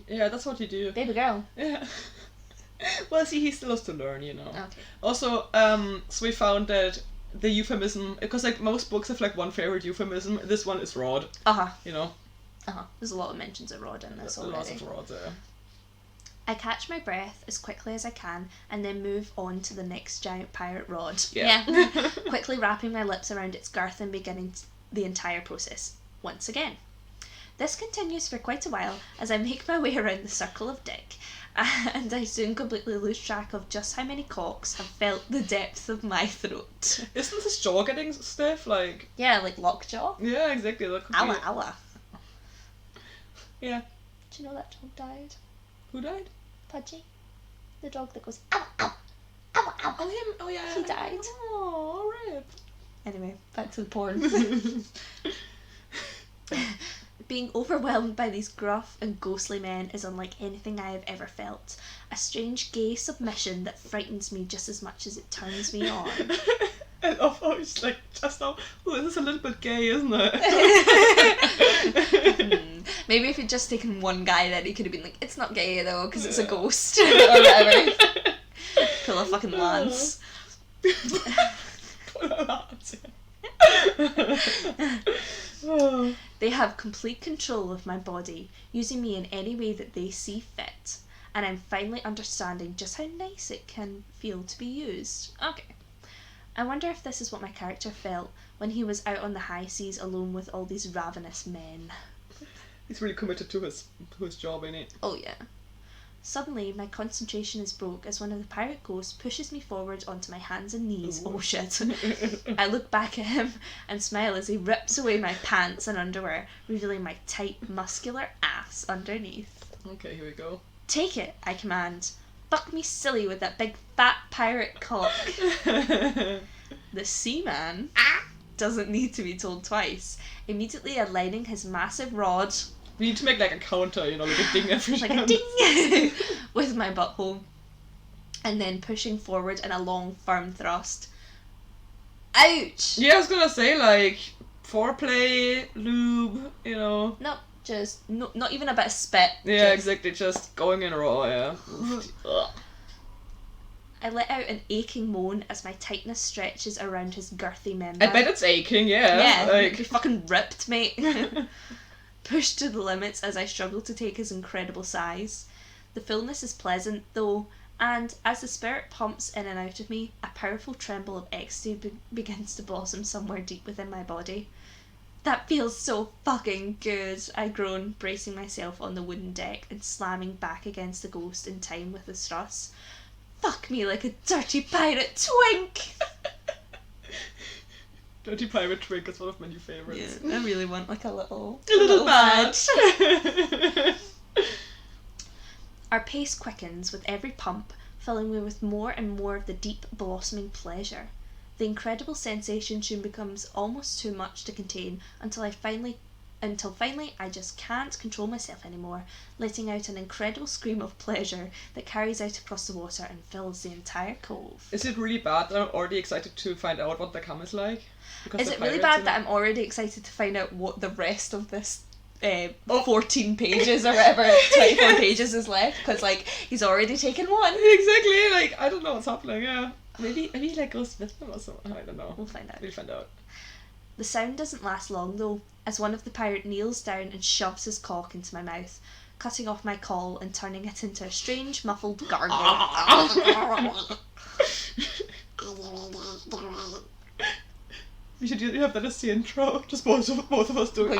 Yeah, that's what you do. Baby girl. Yeah. Well, see, he still has to learn, you know. Okay. Also, so we found that the euphemism, because like most books have like one favorite euphemism, this one is rod. You know. There's a lot of mentions of rod in this already. Lots of rods there. I catch my breath as quickly as I can and then move on to the next giant pirate rod. Yeah. Quickly wrapping my lips around its girth and beginning the entire process once again. This continues for quite a while as I make my way around the circle of dick, and I soon completely lose track of just how many cocks have felt the depth of my throat. Isn't his jaw getting stiff? Like... Yeah, like lockjaw. Yeah, exactly. That could Owa, be... owa. Yeah. Do you know that dog died? Who died? Pudgy. The dog that goes, ow, ow, ow, ow. Oh, him? Oh, yeah. He died. Oh, rip. Anyway, back to the porn. Being overwhelmed by these gruff and ghostly men is unlike anything I have ever felt. A strange gay submission that frightens me just as much as it turns me on. I love how it's like just now, oh, this is a little bit gay, isn't it? Maybe if he'd just taken one guy, then he could have been like, it's not gay though, because it's a ghost. Or whatever. Pull a fucking lance. Pull a lance. They have complete control of my body, using me in any way that they see fit, and I'm finally understanding just how nice it can feel to be used. Okay. I wonder if this is what my character felt when he was out on the high seas alone with all these ravenous men. He's really committed to his job, ain't he? Oh yeah. Suddenly, my concentration is broke as one of the pirate ghosts pushes me forward onto my hands and knees. Ooh. Oh shit. I look back at him and smile as he rips away my pants and underwear, revealing my tight, muscular ass underneath. Okay, here we go. Take it, I command. Fuck me silly with that big fat pirate cock. The seaman doesn't need to be told twice, immediately aligning his massive rod... We need to make like a counter, you know, like a ding every time. Like a ding! With my butthole. And then pushing forward in a long, firm thrust. Ouch! Yeah, I was gonna say, like, foreplay, lube, you know. Nope. Just not even a bit of spit. Yeah, just... exactly. Just going in raw. Yeah. I let out an aching moan as my tightness stretches around his girthy member. I bet it's aching. Yeah. Yeah, Like be fucking ripped, mate. Pushed to the limits as I struggle to take his incredible size. The fullness is pleasant, though, and as the spirit pumps in and out of me, a powerful tremble of ecstasy begins to blossom somewhere deep within my body. That feels so fucking good, I groan, bracing myself on the wooden deck and slamming back against the ghost in time with the struts. Fuck me like a dirty pirate twink! Dirty Pirate Twink is one of my new favorites. Yeah, I really want like a little badge. Our pace quickens with every pump, filling me with more and more of the deep, blossoming pleasure. The incredible sensation soon becomes almost too much to contain until finally I just can't control myself anymore, letting out an incredible scream of pleasure that carries out across the water and fills the entire cove. Is it really bad that I'm already excited to find out what the cum is like? Is it really bad that I'm already excited to find out what the rest of this 14 pages or whatever, 24 pages is left? Because, like, he's already taken one. Exactly, like, I don't know what's happening, yeah. Maybe he, like, goes with them or something. I don't know. We'll find out. We'll find out. The sound doesn't last long, though, as one of the pirate kneels down and shoves his cock into my mouth, cutting off my call and turning it into a strange, muffled gargle. You should have that as the intro. Just both of us doing.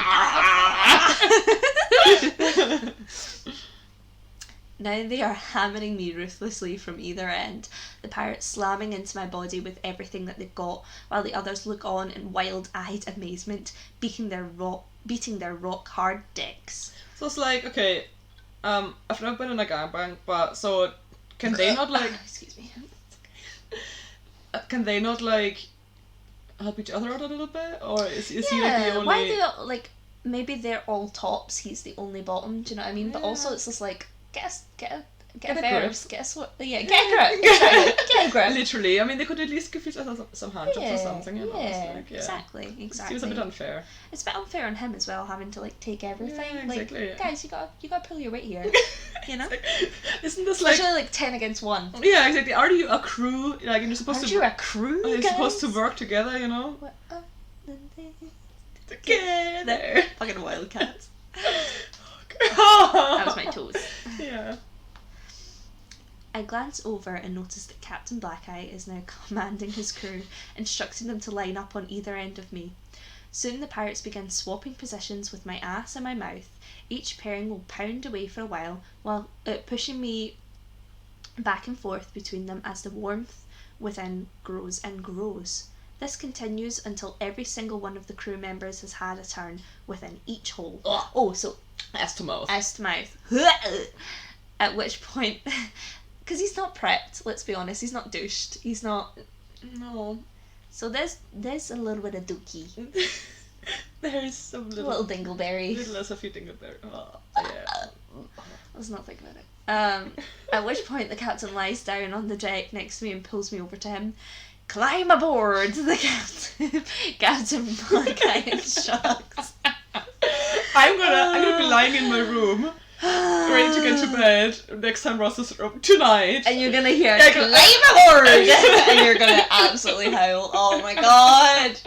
Now they are hammering me ruthlessly from either end, the pirates slamming into my body with everything that they've got, while the others look on in wild-eyed amazement, beating their rock-hard dicks. So it's like, okay, I've never been in a gangbang, but so can they not like? Excuse me. Can they not like help each other out a little bit, or is he like the only? Why they like? Maybe they're all tops. He's the only bottom. Do you know what I mean? Yeah. But also, it's just like get a grip. Get a grip. Literally, I mean, they could at least give each other some handjobs or something. You know? Yeah, like, exactly. It seems a bit unfair. It's a bit unfair on him as well, having to like take everything. Yeah, exactly. Like, guys, you gotta pull your weight here. You know? Isn't this like especially like 10 against 1? Yeah, exactly. Are you a crew? Like you're supposed Aren't you a crew? You're supposed to work together, you know? What are the together. Fucking wildcats. That was my toes. Yeah. I glance over and notice that Captain Blackeye is now commanding his crew, instructing them to line up on either end of me. Soon the pirates begin swapping positions with my ass and my mouth. Each pairing will pound away for a while pushing me back and forth between them as the warmth within grows and grows. This continues until every single one of the crew members has had a turn within each hole. So ass to mouth. Ass to mouth. At which point, because he's not prepped, let's be honest, he's not douched, he's not... No. So there's a little bit of dookie. There's some little dingleberry. There's a few dingleberry. Oh, yeah. Let's not think about it. At which point the captain lies down on the deck next to me and pulls me over to him. Climb aboard, the Captain Blackeye instructs. I'm gonna be lying in my room, ready to get to bed next time Ross is tonight. And you're gonna hear climb aboard, and you're gonna absolutely howl. Oh my god!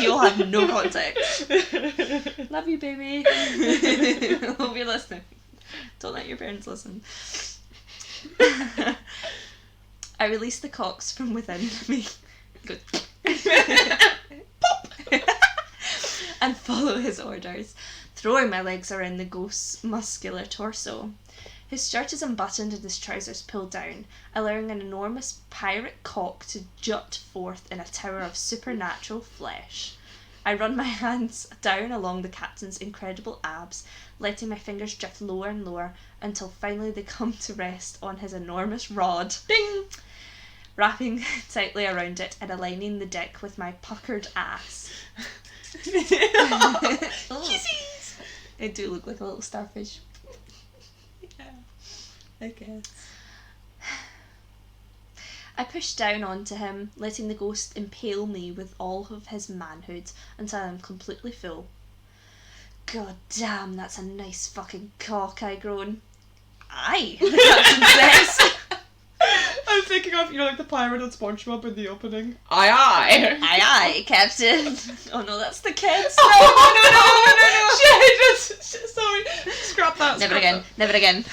You'll have no context. Love you, baby. Hope you're listening. Don't let your parents listen. I release the cocks from within me. Good. Pop! And follow his orders, throwing my legs around the ghost's muscular torso. His shirt is unbuttoned and his trousers pulled down, allowing an enormous pirate cock to jut forth in a tower of supernatural flesh. I run my hands down along the captain's incredible abs, letting my fingers drift lower and lower until finally they come to rest on his enormous rod. Ding! Wrapping tightly around it and aligning the dick with my puckered ass. Kisses! I do look like a little starfish. Yeah, I guess. I push down onto him, letting the ghost impale me with all of his manhood until I'm completely full. God damn, that's a nice fucking cock, I groan. Aye, the captain says. I'm thinking of, like the pirate on SpongeBob in the opening. Aye, aye. Aye, aye, Captain. Oh no, that's the kids. No. Sorry. Scrap that. Never again. Never again.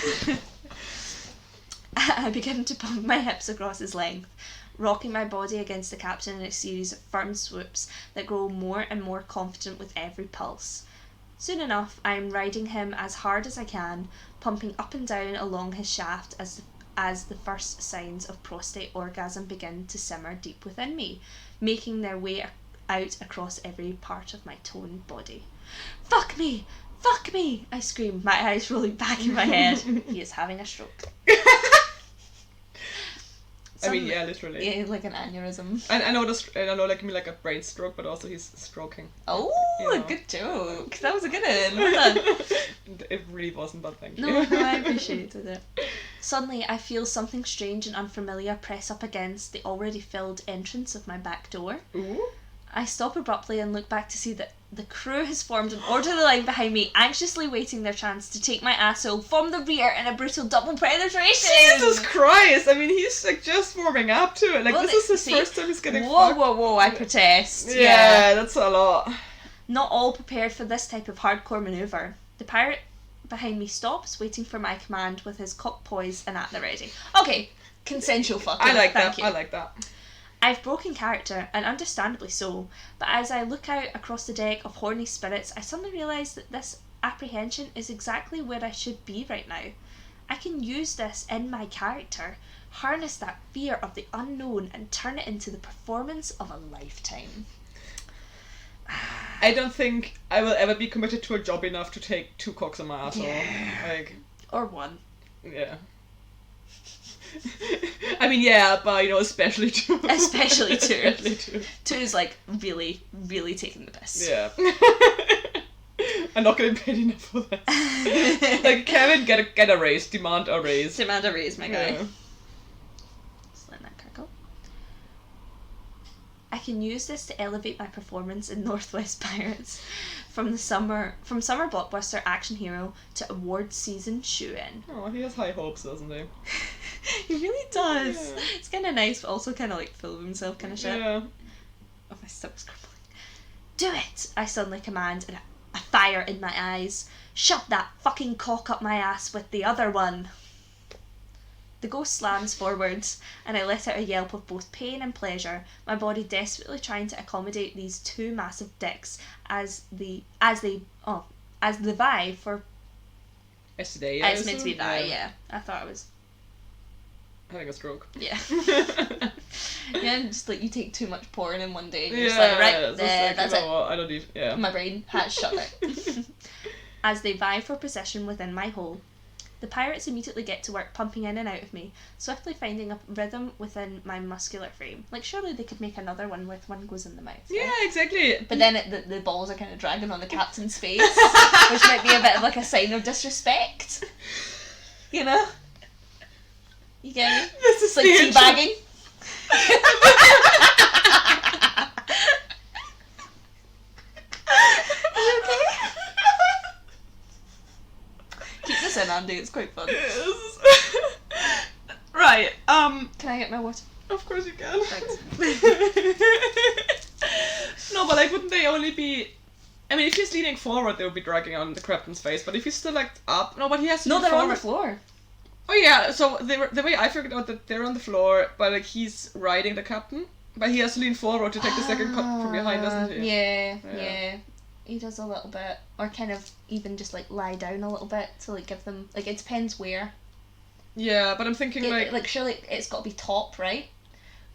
I begin to pump my hips across his length, rocking my body against the captain in a series of firm swoops that grow more and more confident with every pulse. Soon enough, I am riding him as hard as I can, pumping up and down along his shaft as the first signs of prostate orgasm begin to simmer deep within me, making their way out across every part of my toned body. Fuck me! Fuck me! I scream, my eyes rolling back in my head. He is having a stroke. I mean, yeah, literally. Yeah, like an aneurysm. I know like me like a brain stroke, but also he's stroking. Oh, You know. good joke. That was a good one. Well done. It really wasn't, but thank you. No, I appreciated it. Suddenly, I feel something strange and unfamiliar press up against the already filled entrance of my back door. Ooh. I stop abruptly and look back to see that the crew has formed an orderly line behind me, anxiously waiting their chance to take my asshole from the rear in a brutal double penetration. Jesus Christ! I mean, he's like just warming up to it. Like, Well, this is his see? first time he's getting Whoa, fucked. whoa, I protest. Yeah, that's a lot. Not all prepared for this type of hardcore manoeuvre. The pirate behind me stops, waiting for my command with his cock poised and at the ready. Okay, consensual fucking. I like Thank that. you. I like that. I've broken character, and understandably so, but as I look out across the deck of horny spirits, I suddenly realise that this apprehension is exactly where I should be right now. I can use this in my character, harness that fear of the unknown, and turn it into the performance of a lifetime. I don't think I will ever be committed to a job enough to take 2 cocks on my asshole. Yeah. Like, Or one. yeah. I mean, yeah, but especially 2. Especially 2. Especially 2. 2 is like really, really taking the piss. Yeah. I'm not getting paid enough for this. Like, Kevin, get a raise. Demand a raise. Demand a raise, my guy. Yeah. Just letting that crackle. I can use this to elevate my performance in Northwest Pirates from summer blockbuster action hero to award season shoe-in. Oh, he has high hopes, doesn't he? He really does. Yeah. It's kind of nice, but also kind of like full of himself kind of shit. Yeah. Oh, my stomach's crumbling. Do it! I suddenly command, and a fire in my eyes. Shove that fucking cock up my ass with the other one. The ghost slams forwards, and I let out a yelp of both pain and pleasure, my body desperately trying to accommodate these 2 massive dicks as they vie for. It's today, It's meant to be that, yeah. I thought it was. Having a stroke. Yeah. Yeah, just like you take too much porn in one day, and you're Yeah, just like, right, it's just like, that's you it. know what, I don't even, yeah. My brain has shut it. As they vie for position within my hole, the pirates immediately get to work pumping in and out of me, swiftly finding a rhythm within my muscular frame. Like, surely they could make another one with one goes in the mouth. Yeah, Right? exactly. But then the balls are kind of dragging on the captain's face, which might be a bit of like a sign of disrespect. You know? You get me? This is It's like the intro. teabagging. You okay? Keep this in, Andy. It's quite fun. Yes. Right, Can I get my water? of course you can. Thanks. No, but like, wouldn't they only be... I mean, if he's leaning forward, they would be dragging on the captain's face, but if he's still, like, up... No, but he has to No, lean they're on the forward. floor. Oh yeah, so the way I figured out that they're on the floor, but like, he's riding the captain, but he has to lean forward to take the second cut from behind, doesn't he? Yeah. He does a little bit. Or kind of even just, like, lie down a little bit to, like, give them... Like, it depends where. Yeah, but I'm thinking, Surely it's got to be top, right?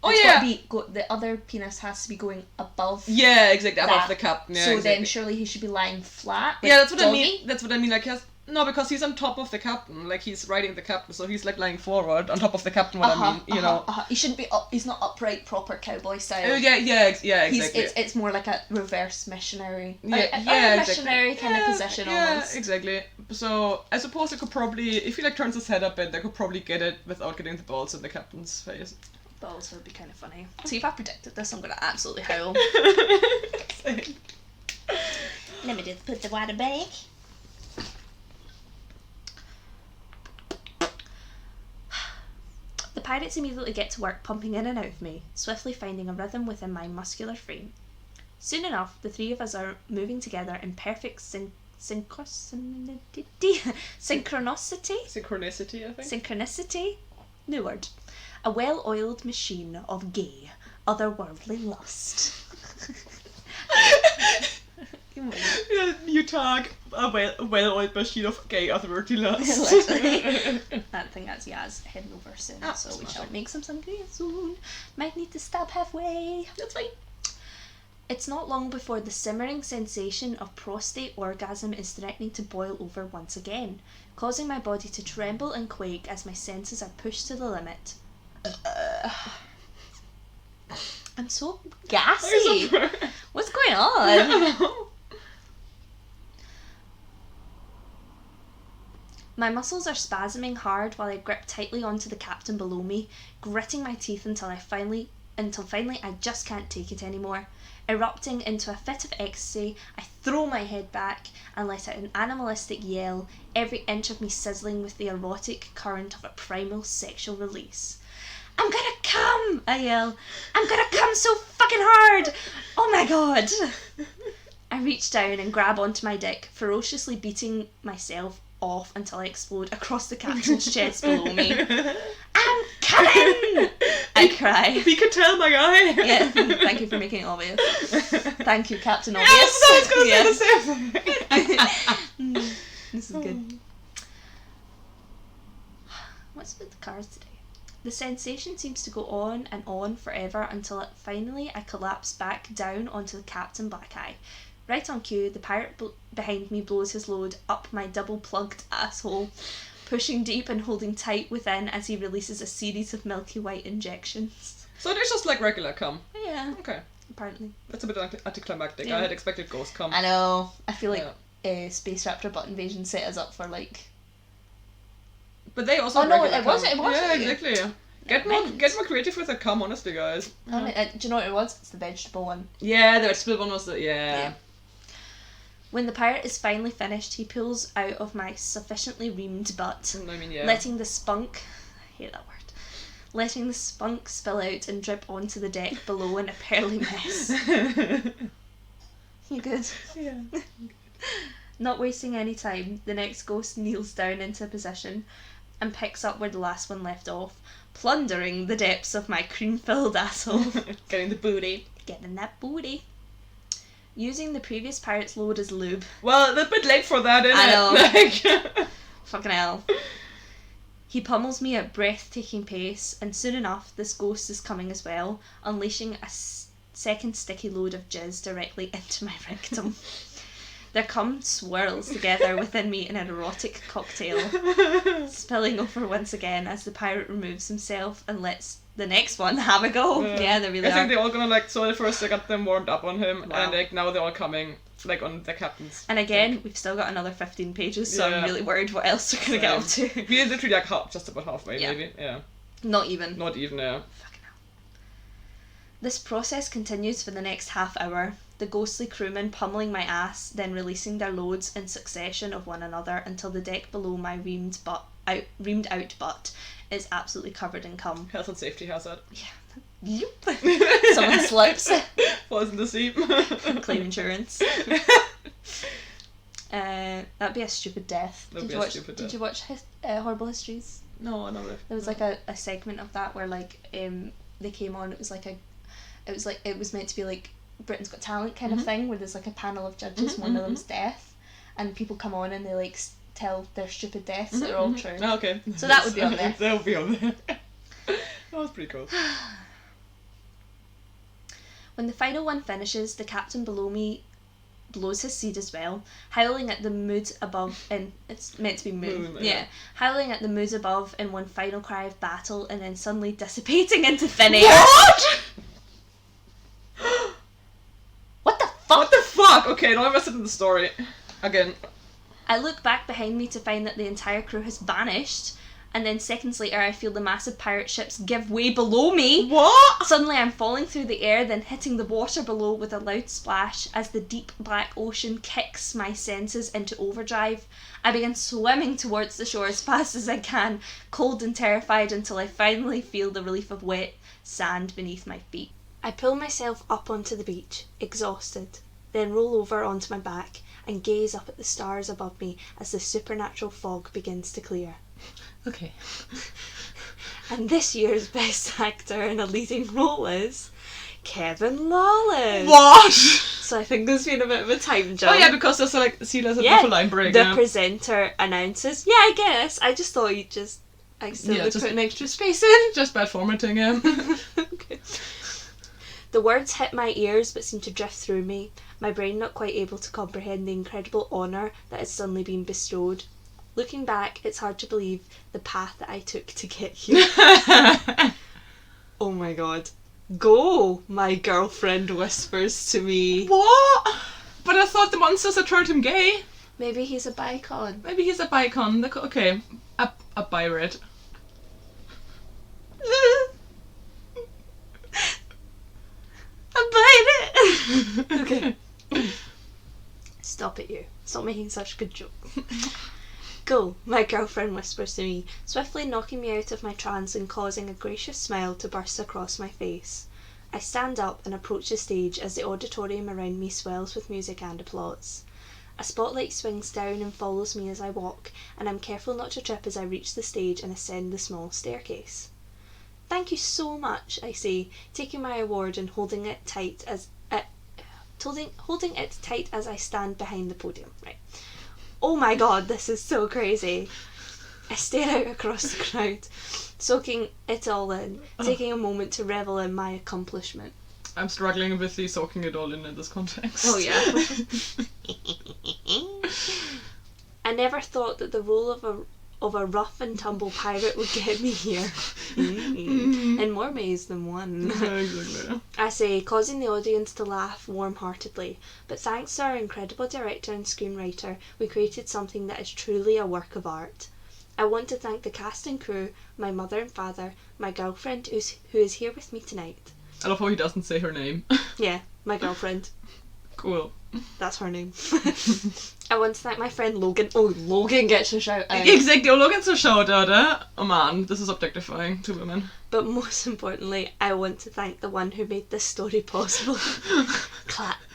Oh, It's yeah! gotta be the other penis has to be going above. Yeah, exactly, above that. the captain, yeah, So exactly. then surely he should be lying flat. Like Yeah, that's what I doggy. mean. That's what I mean. Like, no, because he's on top of the captain. Like, he's riding the captain, so he's like lying forward on top of the captain. What I mean, you know. He shouldn't be up. He's not upright, proper cowboy style. Oh yeah, exactly. It's more like a reverse missionary. Yeah, a exactly. missionary kind of position almost. Yeah, exactly. So I suppose they could probably, if he like turns his head a bit, they could probably get it without getting the balls in the captain's face. But also would be kind of funny. See, if I predicted this, I'm gonna absolutely howl. Same. Let me just put the water back. The pirates immediately get to work pumping in and out of me, swiftly finding a rhythm within my muscular frame. Soon enough, the three of us are moving together in perfect synchronicity. Synchronicity, I think. Synchronicity? New word. A well-oiled machine of gay, otherworldly lust. Yeah, you tag a well-oiled machine of gay otherworldly lust. Literally. I think that's Yaz heading over soon, Ah, so we smashing. shall make some sangria soon. Might need to stop halfway. That's fine. It's not long before the simmering sensation of prostate orgasm is threatening to boil over once again, causing my body to tremble and quake as my senses are pushed to the limit. I'm so gassy. What's going on? My muscles are spasming hard while I grip tightly onto the captain below me, gritting my teeth until finally I just can't take it anymore. Erupting into a fit of ecstasy, I throw my head back and let out an animalistic yell, every inch of me sizzling with the erotic current of a primal sexual release. I'm gonna come! I yell. I'm gonna come so fucking hard! Oh my god! I reach down and grab onto my dick, ferociously beating myself off until I explode across the captain's chest below me. I'm coming! I cry. If you could tell, my guy. Yeah, thank you for making it obvious. Thank you, Captain Obvious. Yes, I was going to say the same thing. This is good. What's with the cars today? The sensation seems to go on and on forever until finally I collapse back down onto the Captain Black Eye. Right on cue, the pirate behind me blows his load up my double-plugged asshole, pushing deep and holding tight within as he releases a series of milky white injections. So it's just like regular cum. Yeah. Okay. Apparently. That's a bit anticlimactic. Yeah. I had expected ghost cum. I know. I feel like Space Raptor Butt Invasion set us up for like... But they also Oh no, regular it was. cum. It was. Yeah, exactly. Get more creative with the cum, honestly, guys. Do you know what it was? It's the vegetable one. Yeah, the vegetable one was the... Yeah. When the pirate is finally finished, he pulls out of my sufficiently reamed butt, I mean, yeah. letting the spunk... I hate that word. Letting the spunk spill out and drip onto the deck below in a pearly mess. You good? Yeah. Not wasting any time, the next ghost kneels down into position and picks up where the last one left off, plundering the depths of my cream-filled asshole. Getting the booty. Getting that booty. Using the previous pirate's load as lube. Well, they're a bit late for that, isn't I it? know. Fucking hell. He pummels me at breathtaking pace, and soon enough this ghost is coming as well, unleashing a second sticky load of jizz directly into my rectum. Their cum swirls together within me in an erotic cocktail, spilling over once again as the pirate removes himself and lets the next one have a go. Yeah, they really I are. think they're all gonna like, so first they got them warmed up on him, Wow. and like now they're all coming like on the captain's. And again, we've still got another 15 pages, so Yeah. I'm really worried what else they're going to get up to. We're literally like just about halfway, Yeah. maybe. Yeah. Not even. Not even, yeah. Fucking hell. This process continues for the next half hour, the ghostly crewmen pummeling my ass, then releasing their loads in succession of one another until the deck below my reamed out butt is absolutely covered in cum. Health and safety hazard. Yep. Someone slips. Falls in the sea. Claim insurance. That'd be a stupid death. That'd be a stupid death. Did you watch Horrible Histories? No, I know that. There was like a segment of that where like they came on. It was meant to be like Britain's Got Talent kind of thing, where there's like a panel of judges. One of them's death, and people come on and they like tell their stupid deaths that are all true. Oh, okay. So that would be on there. That would be on there. That was pretty cool. When the final one finishes, the captain below me blows his seed as well, howling at the mood above in... It's meant to be moon. Yeah. Howling at the mood above in one final cry of battle and then suddenly dissipating into thin air. What? What the fuck? What the fuck? Okay, now I'm interested in the story. Again. I look back behind me to find that the entire crew has vanished and then seconds later I feel the massive pirate ships give way below me. What? Suddenly I'm falling through the air, then hitting the water below with a loud splash as the deep black ocean kicks my senses into overdrive. I begin swimming towards the shore as fast as I can, cold and terrified, until I finally feel the relief of wet sand beneath my feet. I pull myself up onto the beach, exhausted, then roll over onto my back and gaze up at the stars above me as the supernatural fog begins to clear. Okay. And this year's best actor in a leading role is Kevin Lawless. What? So I think there's been a bit of a time jump. Oh yeah, because there's like, see, there's a bit of a line break. The presenter announces, yeah, I guess. I just thought you'd just accidentally just put an extra space in. Just bad formatting, yeah. Okay. The words hit my ears but seem to drift through me, my brain not quite able to comprehend the incredible honour that has suddenly been bestowed. Looking back, it's hard to believe the path that I took to get here. Oh my god. Go, my girlfriend whispers to me. What? But I thought the monsters had turned him gay. Maybe he's a bicon. Maybe he's a bicon. Okay, a pirate. A pirate! Okay. Stop it, you. Stop making such good jokes. Go, my girlfriend whispers to me, swiftly knocking me out of my trance and causing a gracious smile to burst across my face. I stand up and approach the stage as the auditorium around me swells with music and applause. A spotlight swings down and follows me as I walk, and I'm careful not to trip as I reach the stage and ascend the small staircase. Thank you so much, I say, taking my award and holding it tight as I stand behind the podium. Right. Oh my god, this is so crazy. I stare out across the crowd, soaking it all in, taking a moment to revel in my accomplishment. I'm struggling with the soaking it all in this context. Oh yeah. I never thought that the role of a rough and tumble pirate would get me here. In more ways than one. Yeah, exactly. I say, causing the audience to laugh warm-heartedly. But thanks to our incredible director and screenwriter, we created something that is truly a work of art. I want to thank the cast and crew, my mother and father, my girlfriend who is here with me tonight. I love how he doesn't say her name. Yeah, my girlfriend. Cool. That's her name. I want to thank my friend Logan. Oh, Logan gets a shout out. Exactly, oh, Logan's a shout out, eh? Oh man, this is objectifying to women. But most importantly, I want to thank the one who made this story possible.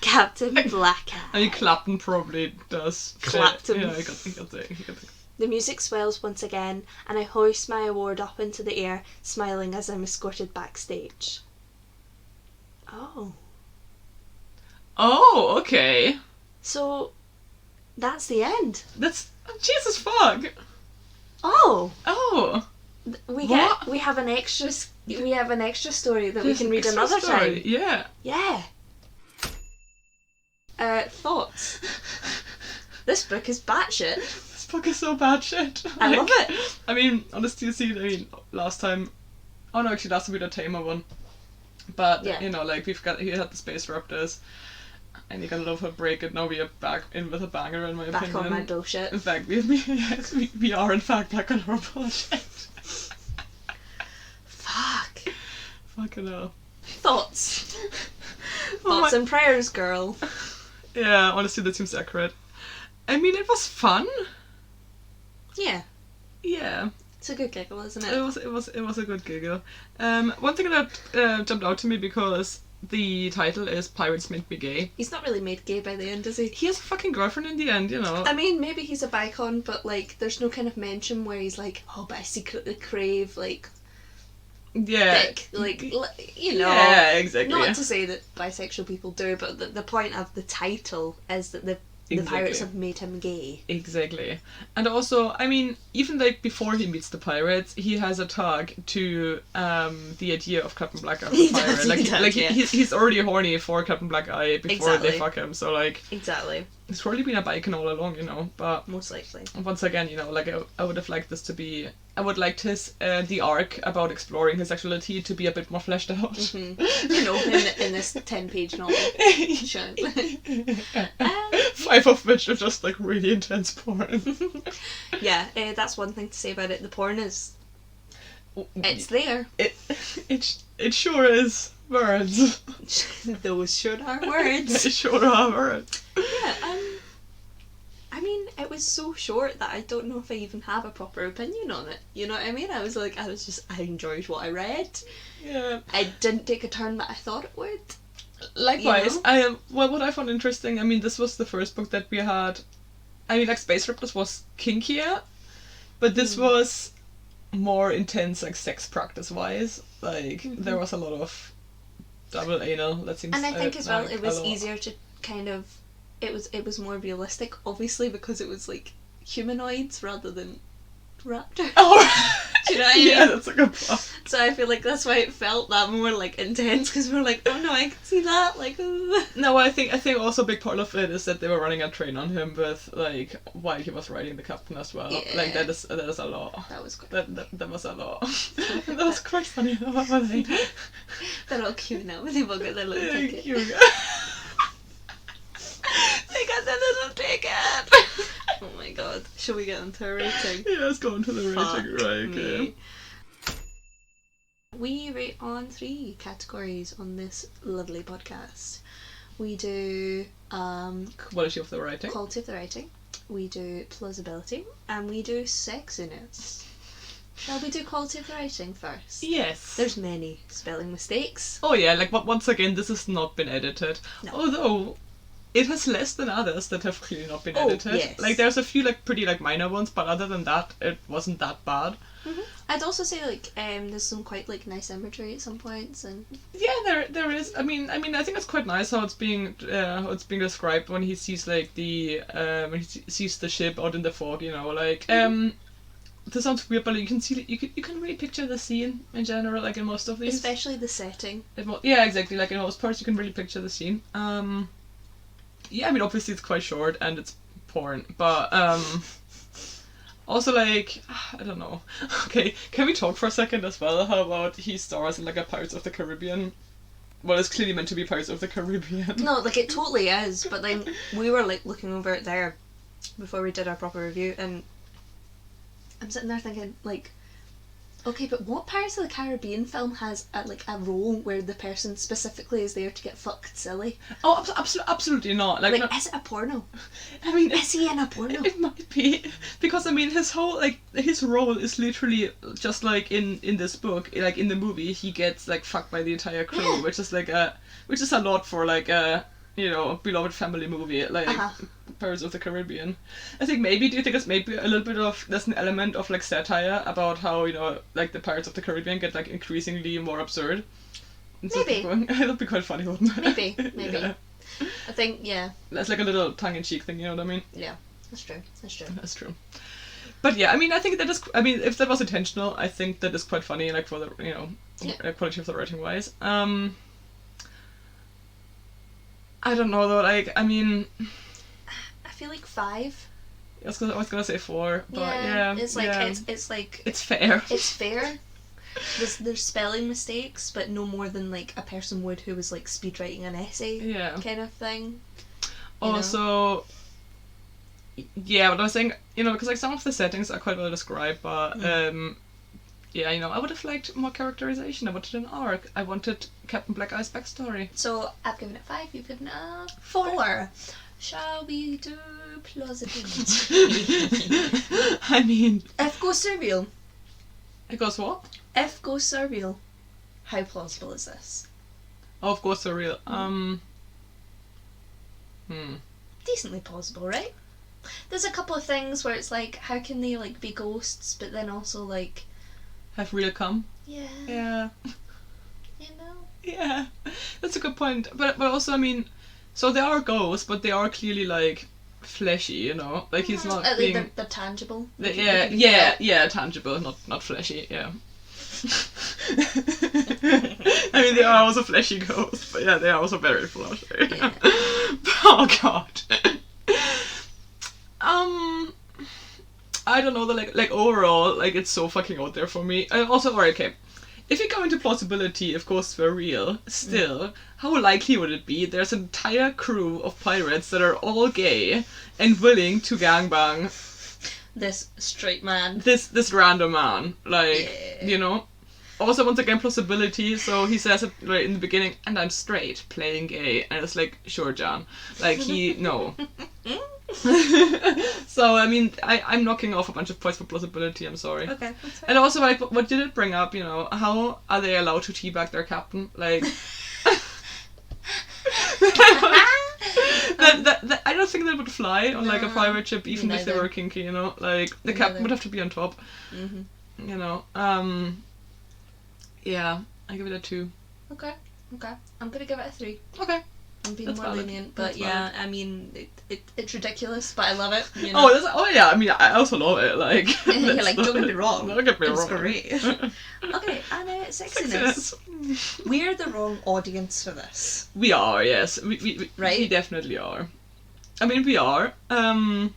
Captain Blackhat. I mean, Clapton probably does. Clapton. Yeah, he got the. The music swells once again, and I hoist my award up into the air, smiling as I'm escorted backstage. Oh. Oh, okay. So, that's the end. That's... Jesus fuck. Oh. Oh. We What? have an extra story that we can read Extra another story. time. Yeah. Yeah. Thoughts? This book is batshit. This book is so bad shit. I love it. I mean, honestly, last time... Oh no, actually, last time we did a tamer one. But, Yeah. you know, like, he had the Space Raptors. And you gotta love her break it. Now we are back in with a banger, in my Back opinion. on my bullshit. In fact, we are in fact back on our bullshit. Fuck. Fucking hell. Thoughts? Oh Thoughts my- and prayers, girl. Yeah, honestly, that seems accurate. I mean, it was fun. Yeah. Yeah, It's a good giggle, isn't it? it was a good giggle. One thing that jumped out to me because the title is Pirates Make Me Gay. He's not really made gay by the end, is he? He has a fucking girlfriend in the end, you know. I mean, maybe he's a bicon, but like, there's no kind of mention where he's like, oh, but I secretly crave like Yeah. dick, like you know. Yeah, exactly. Not to say that bisexual people do, but the point of the title is that the pirates have made him gay. Exactly. And also, I mean, even like before he meets the pirates, he has a tug to the idea of Captain Black Eye. He does, yeah. He's already horny for Captain Black Eye before Exactly. they fuck him. So like, Exactly. he's probably been a bicon all along, you know. But Most likely. once again, you know, like I would have liked this to be. I would like his the arc about exploring his sexuality to be a bit more fleshed out. Mm-hmm. You know, in this 10-page novel. Sure. 5 of which are just like really intense porn. Yeah, that's one thing to say about it. The porn is, it's there. It sure is words. Those sure are words. They sure are words. Yeah, I mean, it was so short that I don't know if I even have a proper opinion on it. You know what I mean? I enjoyed what I read. Yeah. It didn't take a turn that I thought it would. Likewise, You know? what I found interesting, I mean, this was the first book that we had. I mean, like, Space Raptors was kinkier, but this was more intense, like, sex practice-wise. Like, there was a lot of double anal, that seems. And I think as well, like, it a was lot. easier to kind of, it was more realistic, obviously, because it was like humanoids rather than raptors. Oh, Do you know what I mean? yeah, that's a good point. So I feel like that's why it felt that more like intense, because we're like, oh no, I can see that, like. No, I think also a big part of it is that they were running a train on him with, like, while he was riding the captain as well. Yeah. Like, that is a lot. That was good. That was a lot. That was quite funny. They're all cute now. They've all got their little ticket. Cute. They got their little ticket. Oh my god. Shall we get into a rating? Yeah, let's go into the Fuck rating. Right, okay. me. We rate on 3 categories on this lovely podcast. We do Quality of the writing. quality of the writing, we do plausibility, and we do sexiness. Shall we do quality of the writing first? Yes. There's many spelling mistakes. Oh yeah, like, but once again, this has not been edited. No. Although it has less than others that have clearly not been Oh, edited. yes. Like, there's a few like pretty like minor ones, but other than that, it wasn't that bad. Mm-hmm. I'd also say like there's some quite like nice imagery at some points, and Yeah, there is. I mean, I think it's quite nice how it's being described when he sees like the when he sees the ship out in the fog. You know, like this sounds weird, but you can see you can really picture the scene in general, like in most of these. especially the setting. Yeah, exactly. Like in most parts, you can really picture the scene. Yeah, I mean, obviously it's quite short and it's porn, but also, like, I don't know. Okay, can we talk for a second as well? How about he stars in like a Pirates of the Caribbean? Well, it's clearly meant to be Pirates of the Caribbean. No, like it totally is, but then we were like looking over it there before we did our proper review, and I'm sitting there thinking like, okay, but what Pirates of the Caribbean film has a role where the person specifically is there to get fucked silly? Oh, absolutely not. Like, Is it a porno? I mean, Is he in a porno? it might be, because I mean his role is literally just like in this book, like in the movie he gets like fucked by the entire crew, Yeah. which is a lot for like a beloved family movie like Pirates of the Caribbean. Do you think it's maybe a little bit of, there's an element of like satire about how like the Pirates of the Caribbean get like increasingly more absurd? Maybe. That'd be quite funny, wouldn't it? Maybe. Yeah. I think, yeah. That's like a little tongue-in-cheek thing, you know what I mean? Yeah, that's true. That's true. But yeah, I mean, I think that is, I mean, if that was intentional, I think that is quite funny, like for the, quality of the writing wise. I don't know though, like, I mean, I feel like 5. I was gonna say 4, but yeah. It's like, yeah. it's like... It's fair. It's fair. There's spelling mistakes, but no more than like a person would who was like speed writing an essay kind of thing. Also, yeah, what I was saying, because like some of the settings are quite well described, but yeah, I would have liked more characterization. I wanted an arc. I wanted Captain Black Eye's backstory. So I've given it 5. You've given it a 4. Shall we do plausibility? I mean, If ghosts are real. It goes what? If ghosts are real, how plausible is this? Oh, of course they're real. Decently plausible, right? There's a couple of things where it's like, how can they like be ghosts, but then also like Have real come? yeah. Yeah. Yeah. That's a good point. But also, I mean, so they are ghosts, but they are clearly like fleshy, Like he's not being... They're tangible. Yeah, tangible, not fleshy, yeah. I mean, they are also fleshy ghosts, but yeah, they are also very fleshy. Yeah. Oh god. I don't know, like overall, like it's so fucking out there for me. Also, alright, okay. if you go into plausibility, of course, for real, still, how likely would it be there's an entire crew of pirates that are all gay and willing to gangbang This straight man. this random man? Like, you know? Also, once again, plausibility, so he says it right in the beginning, and I'm straight, playing gay, and it's like, sure, John. Like, no. So, I mean, I'm knocking off a bunch of points for plausibility, I'm sorry. Okay, that's fine. And also, like, what did it bring up, you know, how are they allowed to teabag their captain? Like... I don't think that would fly on like a pirate ship, even if they were kinky, you know. Like the captain would have to be on top. You know. Yeah, I give it a 2. Okay. I'm gonna give it a 3. Okay. I'm being That's more valid. lenient, but That's yeah, valid. I mean, it's ridiculous, but I love it. You know? Oh yeah, I mean, I also love it. Like, You're like, don't get me wrong. Don't get me It's wrong. great. Okay, and sexiness. We're the wrong audience for this. We are, yes. We Right? We definitely are. I mean, we are. I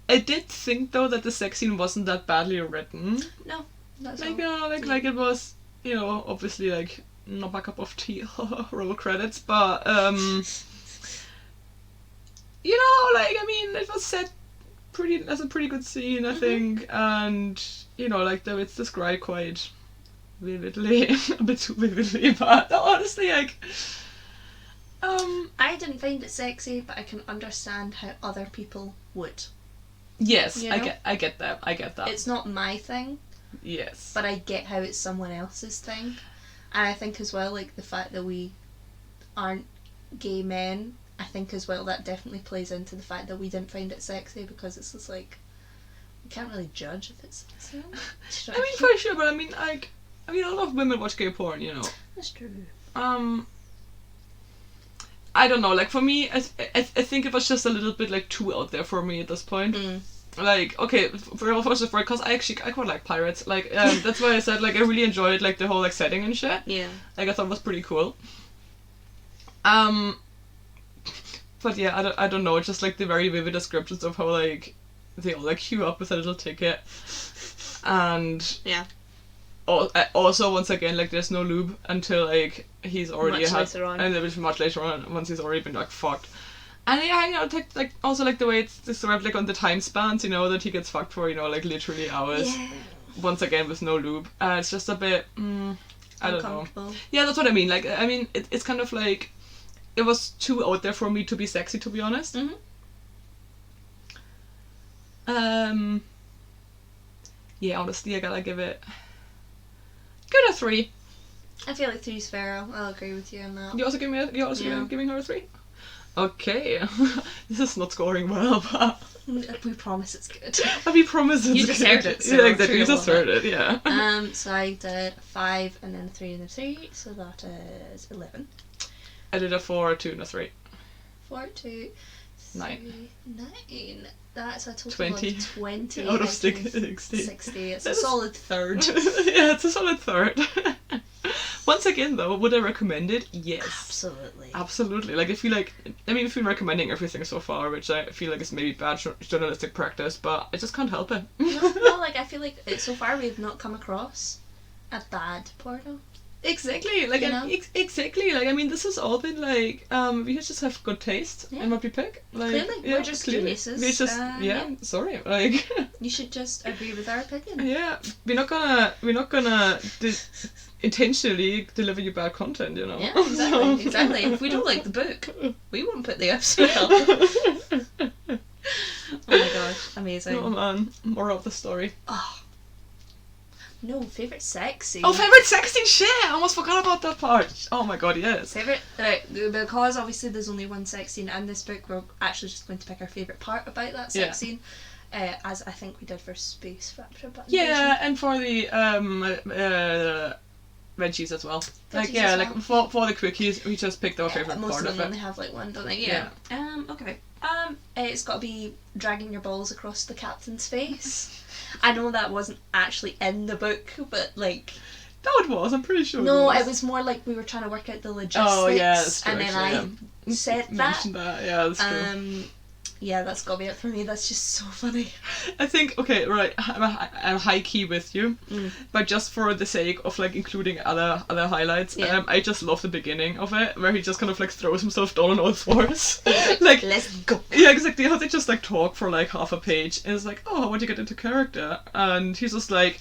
did think though that the sex scene wasn't that badly written. No, that's Like, all. you know, like it was, you know, obviously like not my cup of tea. Roll credits, but you know, like I mean, it was set as a pretty good scene, I think, and you know, like though it's described quite vividly, a bit too vividly, but honestly, like, I didn't find it sexy, but I can understand how other people would. yes, You know? I get that. It's not my thing, Yes, but I get how it's someone else's thing. And I think as well, like, the fact that we aren't gay men, I think as well that definitely plays into the fact that we didn't find it sexy, because it's just like, we can't really judge if it's sexy. Do you know I what mean for sure, but I mean like, I mean a lot of women watch gay porn, you know. That's true. I don't know, like for me, I think it was just a little bit like too out there for me at this point. Like, okay, first of all, because I quite like pirates, like, that's why I said, like, I really enjoyed, like, the whole, like, setting and shit. Yeah. Like, I thought it was pretty cool. But yeah, I don't know, it's just, like, the very vivid descriptions of how, like, they all, like, queue up with a little ticket. And... Yeah. Also, once again, like, there's no lube until, like, he's already later on. And then much later on, once he's already been, like, fucked. And yeah, you know, like also like the way it's described, like on the time spans, you know, that he gets fucked for, you know, like literally hours. Yeah. Once again with no lube. It's just a bit, I don't know. Yeah, that's what I mean. Like, I mean, it's kind of like, it was too out there for me to be sexy, to be honest. Yeah, honestly, I gotta give it a 3. I feel like 3's fair. I'll agree with you on that. You also giving her a 3? Okay, this is not scoring well, but we promise it's good. we promise it's You just good. heard it, so yeah, exactly. You sure just you'll heard love it. Yeah. So I did 5 and then a 3 and a 3, so that is 11. I did a 4, a 2, and a 3. 4, 2, 9. 9. That's a total 20. of 20 Out of 60. 60. It's a solid third. Yeah, it's a solid third. Once again, though, would I recommend it? Yes. Absolutely. Absolutely. Like, if you like, I mean, we've been recommending everything so far, which I feel like is maybe bad journalistic practice, but I just can't help it. no, like, I feel like so far we've not come across a bad porno. Exactly, like, You know? exactly, like, I mean, this has all been, like, we just have good taste in what we pick. Like, Clearly, yeah, we're just geniuses. We just, sorry, like... You should just agree with our opinion. Yeah, we're not gonna intentionally deliver you bad content, you know? Yeah, exactly, exactly. If we don't like the book, we won't put the episode up. Oh my gosh, amazing. Oh man, more of the story. Oh. No, favourite sex scene. Oh, favourite sex scene, shit! I almost forgot about that part. Oh my god, yes. Favourite, because obviously there's only one sex scene in this book, we're actually just going to pick our favourite part about that sex scene. As I think we did for Space Raptor Button. Yeah, and for the veggies as well. For the quickies, we just picked our favourite most part of of them it. only have like one, don't they? Yeah. Okay. It's got to be dragging your balls across the captain's face. I know that wasn't actually in the book, but like... No, it was, I'm pretty sure No, it was. it was more like we were trying to work out the logistics. Oh, yeah, that's true, and then actually, I said that. Mentioned that, yeah, that's true. Yeah, that's gotta be it for me. That's just so funny. I think, okay, right, I'm high key with you, but just for the sake of like including other highlights, I just love the beginning of it, where he just kind of like throws himself down on all fours. Like, let's go. Yeah, exactly. How they just like talk for like half a page, and it's like, oh, how would you get into character? And he's just like,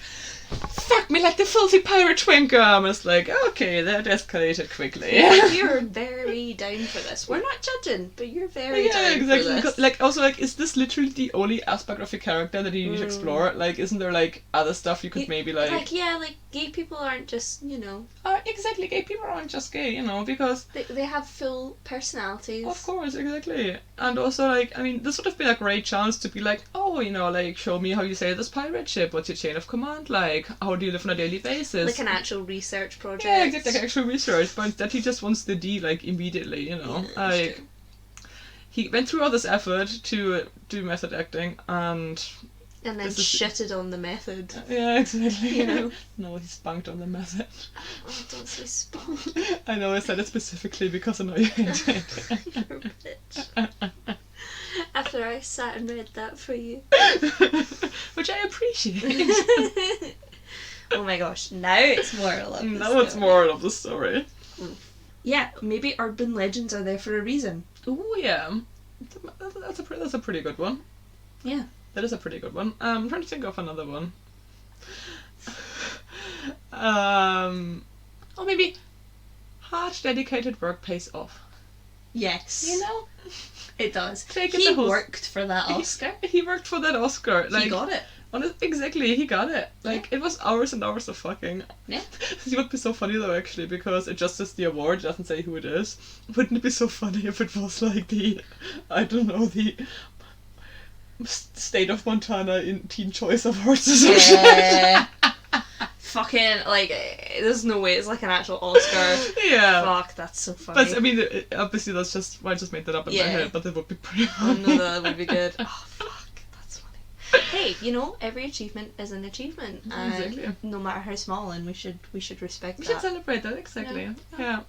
fuck me like the filthy pirate twinker. And it's like, okay, that escalated quickly. You're very down for this. We're not judging, but you're very down exactly. for this. Because, like, also, like, is this literally the only aspect of your character that you need to explore? Like, isn't there like other stuff you could maybe like? Like gay people aren't just, you know. Exactly. Gay people aren't just gay, you know, because they have full personalities. Of course, exactly. And also, like, I mean, this would have been a great chance to be like, oh, you know, like, show me how you say this pirate ship. What's your chain of command like? How do you live on a daily basis? Like an actual research project. Yeah, exactly, like actual research. But instead he just wants the D, like, immediately, you know? Yeah, like, he went through all this effort to do method acting, and then shitted on the method. Yeah, exactly. You know? No, he spunked on the method. Oh, don't say spunk. I know, I said it specifically because I know you hate it. You're a bitch. After I sat and read that for you. Which I appreciate. Oh my gosh, now it's moral of the story. Now it's moral of the story. Yeah, maybe urban legends are there for a reason. Oh yeah. That's a pretty good one. Yeah. That is a pretty good one. I'm trying to think of another one. Or maybe hard dedicated work pays off. Yes. You know? It does. He worked for that Oscar. He worked for that Oscar. Like, he got it. Exactly, he got it. Like, it was hours and hours of fucking. Yeah. It would be so funny though, actually, because it just says the award, it doesn't say who it is. Wouldn't it be so funny if it was like the State of Montana in Teen Choice Awards or some shit? Fucking, like, there's no way it's like an actual Oscar. Yeah. Fuck, that's so funny. But, I mean, obviously that's just, I just made that up in my head, but it would be pretty funny. Oh no, that would be good. Oh, fuck, that's funny. Hey, you know, every achievement is an achievement. Exactly. No matter how small, and we should respect that. We should celebrate that, exactly. Yeah.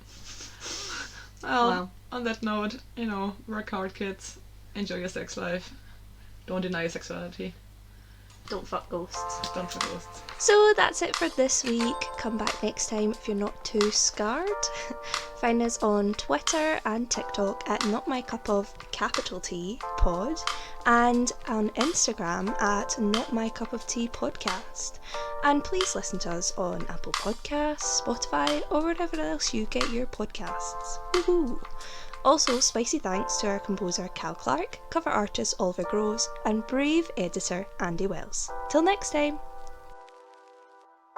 Well, on that note, you know, work hard, kids. Enjoy your sex life. Don't deny your sexuality. Don't fuck ghosts. Don't fuck ghosts. So that's it for this week. Come back next time if you're not too scarred. Find us on Twitter and TikTok at NotMyCupOfTPod and on Instagram at NotMyCupOfTeaPodcast. And please listen to us on Apple Podcasts, Spotify, or wherever else you get your podcasts. Woohoo! Also, spicy thanks to our composer Cal Clark, cover artist Oliver Groves, and brave editor Andy Wells. Till next time!